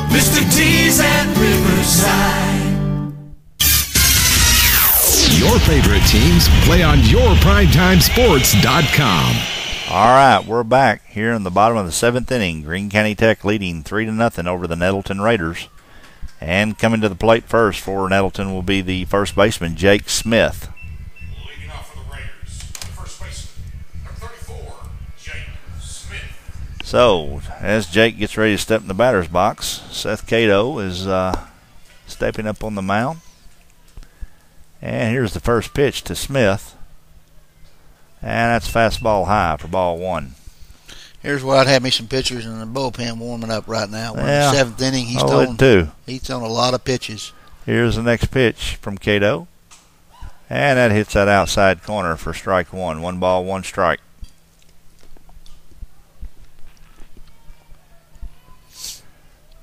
Mr. T's at Riverside. Your favorite teams play on yourprimetimesports.com. All right, we're back here in the bottom of the 7th inning. Greene County Tech leading 3-0 over the Nettleton Raiders. And coming to the plate first for Nettleton will be the first baseman, Jake Smith. Leading off for the Raiders, the first baseman, number 34, Jake Smith. So, as Jake gets ready to step in the batter's box, Seth Cato is stepping up on the mound. And here's the first pitch to Smith. And that's fastball high for ball 1. Here's where I'd have me some pitchers in the bullpen warming up right now. We're Yeah, in the 7th inning. He's thrown a lot of pitches. Here's the next pitch from Cato. And that hits that outside corner for strike 1. 1 ball, 1 strike.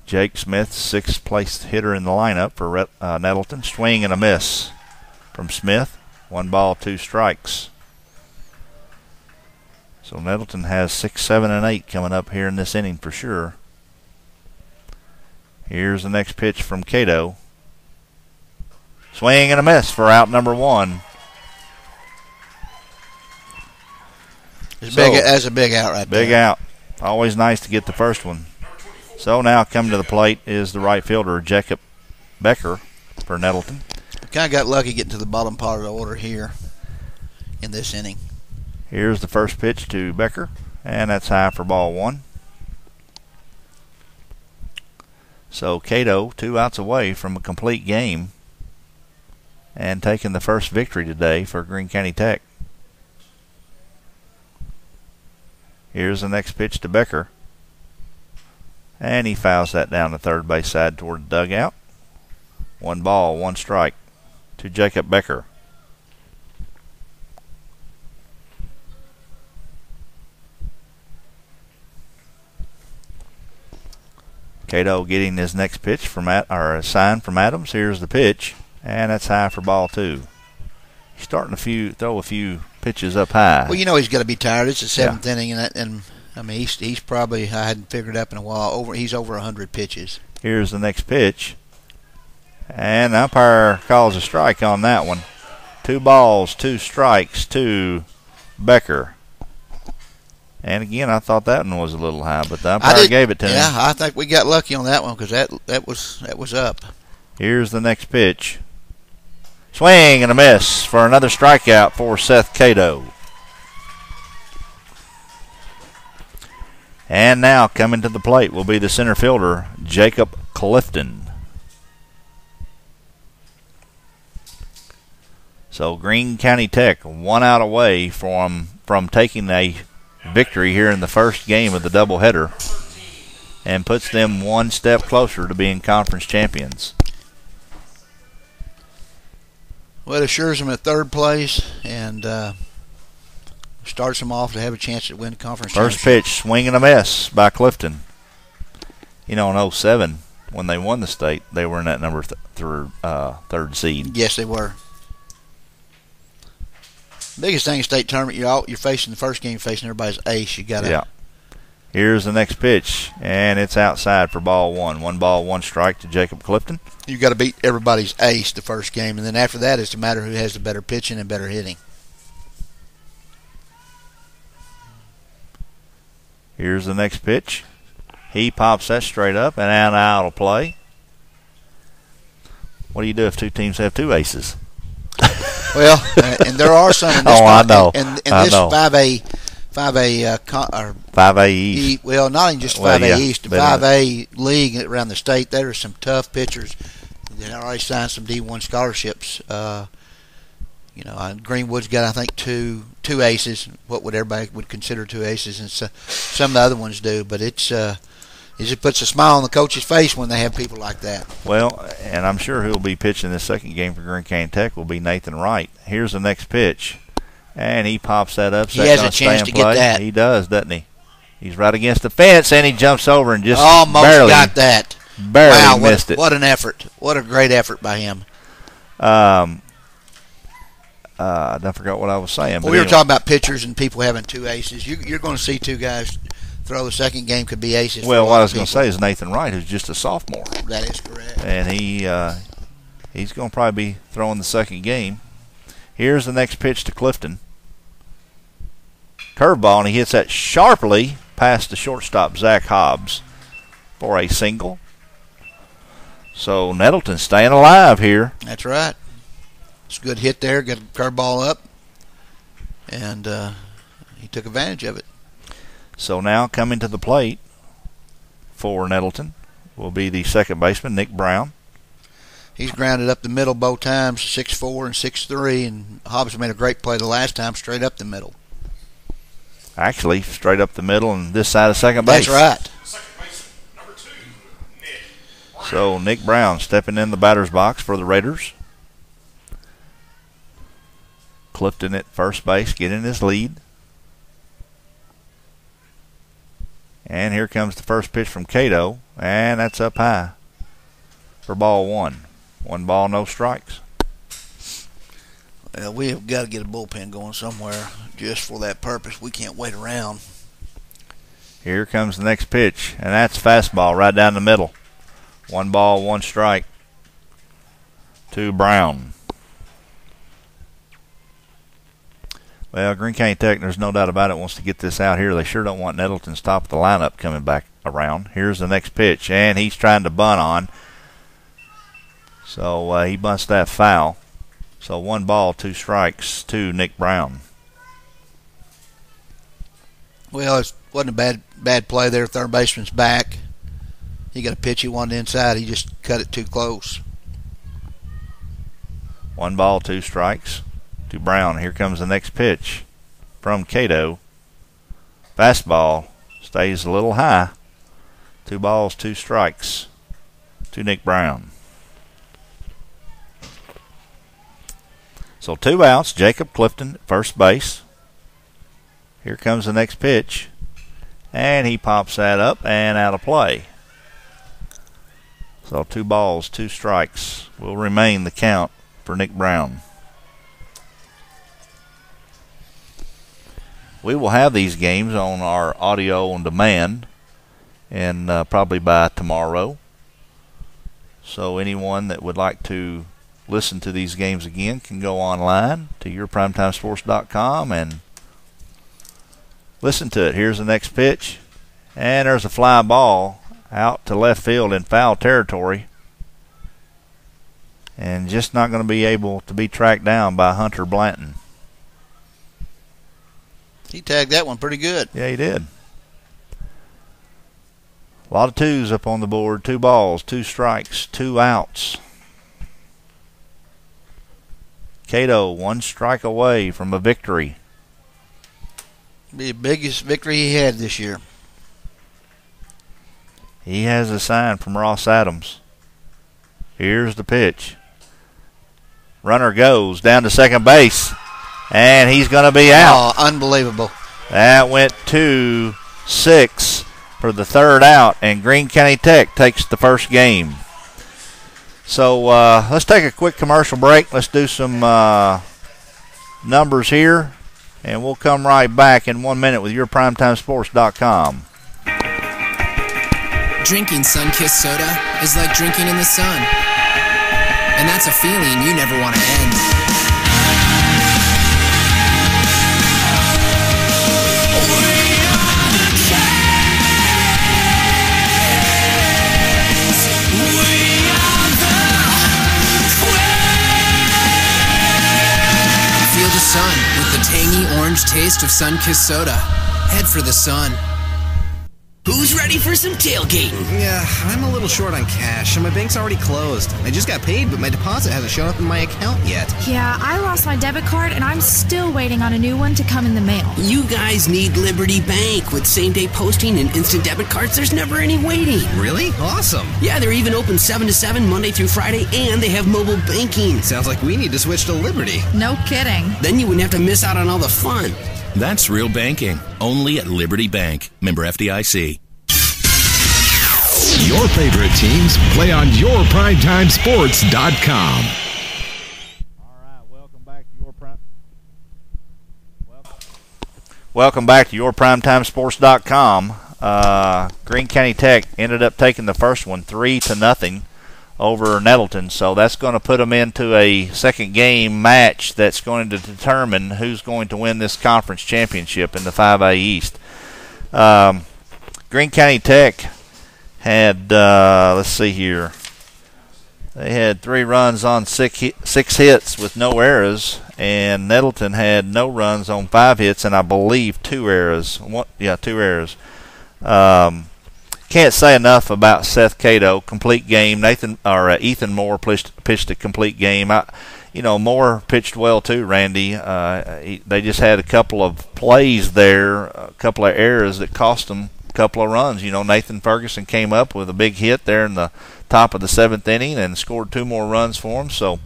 Jake Smith, 6th place hitter in the lineup for Nettleton. Swing and a miss from Smith. 1 ball, 2 strikes. So Nettleton has 6, 7, and 8 coming up here in this inning for sure. Here's the next pitch from Cato. Swing and a miss for out number 1. That's a big out right there. Big out. Always nice to get the first one. So now coming to the plate is the right fielder, Jacob Becker for Nettleton. Kind of got lucky getting to the bottom part of the order here in this inning. Here's the first pitch to Becker, and that's high for ball 1. So Cato 2 outs away from a complete game and taking the first victory today for Greene County Tech. Here's the next pitch to Becker, and he fouls that down the third base side toward the dugout. 1 ball, 1 strike to Jacob Becker. Cato getting his next pitch from a sign from Adams. Here's the pitch, and that's high for ball 2. He's starting to throw a few pitches up high. Well, you know he's got to be tired. It's the 7th inning, and I mean, he's probably, I hadn't figured it up in a while, he's over 100 pitches. Here's the next pitch. And the umpire calls a strike on that one. 2 balls, 2 strikes to Becker. And again, I thought that one was a little high, but the umpire gave it to him. Yeah, I think we got lucky on that one because that was up. Here's the next pitch. Swing and a miss for another strikeout for Seth Cato. And now coming to the plate will be the center fielder, Jacob Clifton. So Greene County Tech 1 out away from taking a victory here in the first game of the doubleheader and puts them 1 step closer to being conference champions. Well, it assures them at 3rd place and starts them off to have a chance to win the conference First championship. pitch, swing and a miss by Clifton. You know, in 07, when they won the state, they were in that number 3rd seed. Yes, they were. Biggest thing in state tournament, you're facing the first game, facing everybody's ace. You got to. Yeah. Here's the next pitch, and it's outside for ball 1. 1 ball, 1 strike to Jacob Clifton. You got to beat everybody's ace the first game, and then after that, it's a matter who has the better pitching and better hitting. Here's the next pitch. He pops that straight up and out of play. What do you do if 2 teams have 2 aces? Well, and there are some in this. I know. And I this know. 5A East. Well, not even just 5A Well, yeah, East, the 5A league around the state. There are some tough pitchers. They already signed some D1 scholarships. Greenwood's got, I think, two aces. What would everybody would consider 2 aces, and some of the other ones do. But it just puts a smile on the coach's face when they have people like that. Well, and I'm sure who'll be pitching this second game for Greene County Tech will be Nathan Wright. Here's the next pitch, and he pops that up. He has a chance to get that. He does, doesn't he? He's right against the fence, and he jumps over and just almost barely got that. Barely missed it. What an effort! What a great effort by him. I forgot what I was saying. Well, we were talking about pitchers and people having 2 aces. You're going to see 2 guys throw the second game could be aces. Well, what I was going to say is Nathan Wright, who's just a sophomore. That is correct. And he's going to probably be throwing the second game. Here's the next pitch to Clifton. Curveball, and he hits that sharply past the shortstop, Zach Hobbs, for a single. So Nettleton staying alive here. That's right. It's a good hit there. Got a curveball up, and he took advantage of it. So now coming to the plate for Nettleton will be the second baseman, Nick Brown. He's grounded up the middle both times, 6'4" and 6'3", and Hobbs made a great play the last time, straight up the middle. Actually, straight up the middle and this side of second base. That's right. Second baseman, number 2, Nick Brown. So Nick Brown stepping in the batter's box for the Raiders. Clifton at first base, getting his lead. And here comes the first pitch from Cato, and that's up high for ball 1. 1 ball, no strikes. Well, we have got to get a bullpen going somewhere just for that purpose. We can't wait around. Here comes the next pitch, and that's fastball right down the middle. 1 ball, 1 strike to Brown. Well, Greene County Tech, there's no doubt about it, wants to get this out here. They sure don't want Nettleton's top of the lineup coming back around. Here's the next pitch, and he's trying to bunt on. So he bunts that foul. So 1 ball, 2 strikes to Nick Brown. Well, it wasn't a bad play there. Third baseman's back. He got a pitch he wanted inside. He just cut it too close. 1 ball, 2 strikes to Brown. Here comes the next pitch from Cato. Fastball stays a little high. 2 balls, 2 strikes to Nick Brown. So 2 outs. Jacob Clifton at first base. Here comes the next pitch. And he pops that up and out of play. So 2 balls, 2 strikes will remain the count for Nick Brown. we will have these games on our audio on demand, and probably by tomorrow. So anyone that would like to listen to these games again can go online to yourprimetimesports.com and listen to it. Here's the next pitch, and there's a fly ball out to left field in foul territory, and just not going to be able to be tracked down by Hunter Blanton. He tagged that one pretty good. Yeah, he did. A lot of twos up on the board. 2 balls, 2 strikes, 2 outs. Cato 1 strike away from a victory. Be the biggest victory he had this year. He has a sign from Ross Adams. Here's the pitch. Runner goes down to second base, and he's going to be out. Oh, unbelievable. That went 2-6 for the 3rd out, and Greene County Tech takes the first game. So let's take a quick commercial break. Let's do some numbers here, and we'll come right back in 1 minute with yourprimetimesports.com. Drinking sun-kissed soda is like drinking in the sun. And that's a feeling you never want to end. Feel the sun with the tangy orange taste of sun-kissed soda. Head for the sun. Who's ready for some tailgating? Yeah, I'm a little short on cash, and my bank's already closed. I just got paid, but my deposit hasn't shown up in my account yet. Yeah, I lost my debit card and I'm still waiting on a new one to come in the mail. You guys need Liberty Bank. With same-day posting and instant debit cards, there's never any waiting. Really? Awesome. Yeah, they're even open 7 to 7 Monday through Friday, and they have mobile banking. Sounds like we need to switch to Liberty. No kidding. Then you wouldn't have to miss out on all the fun. That's real banking. Only at Liberty Bank. Member FDIC. Your favorite teams play on yourprimetimesports.com. Welcome back to yourprimetimesports.com. Greene County Tech ended up taking the first one 3-0 over Nettleton, so that's going to put them into a second game match that's going to determine who's going to win this conference championship in the 5A East. Greene County Tech had, let's see here, they had 3 runs on 6 hits with no errors, and Nettleton had no runs on 5 hits and I believe 2 errors. 2 errors. Can't say enough about Seth Cato. Complete game. Ethan Moore pitched a complete game. Moore pitched well too, Randy. They just had a couple of plays there, a couple of errors that cost them a couple of runs. Nathan Ferguson came up with a big hit there in the top of the 7th inning and scored 2 more runs for him. So,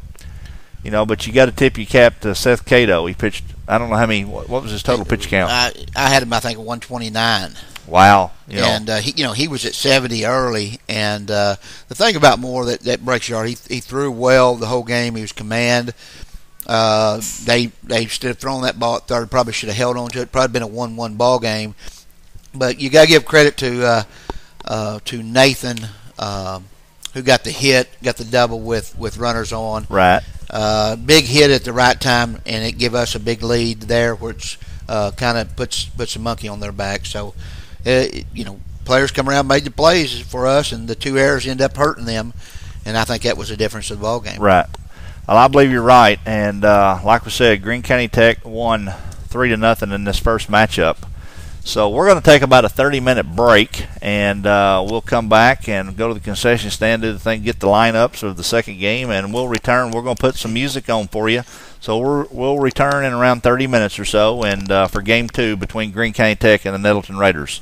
but you got to tip your cap to Seth Cato. He pitched, I don't know how many, what was his total pitch count? I had him, I think, at 129. Wow. And he was at 70 early, and the thing about Moore that breaks your heart, he threw well the whole game. He was command. They instead of throwing that ball at third, probably should have held on to it. Probably been a 1-1 ball game. But you got to give credit to Nathan, who got the hit, got the double with runners on. Right. Big hit at the right time, and it gave us a big lead there, which kind of puts a monkey on their back. So. Players come around, made the plays for us, and the 2 errors end up hurting them, and I think that was the difference of the ball game. Right. Well, I believe you're right, and like we said, Greene County Tech won 3-0 in this first matchup. So we're going to take about a 30-minute break, and we'll come back and go to the concession stand, do the thing, get the lineups of the second game, and we'll return. We're going to put some music on for you. So we'll return in around 30 minutes or so, and for Game 2 between Greene County Tech and the Nettleton Raiders.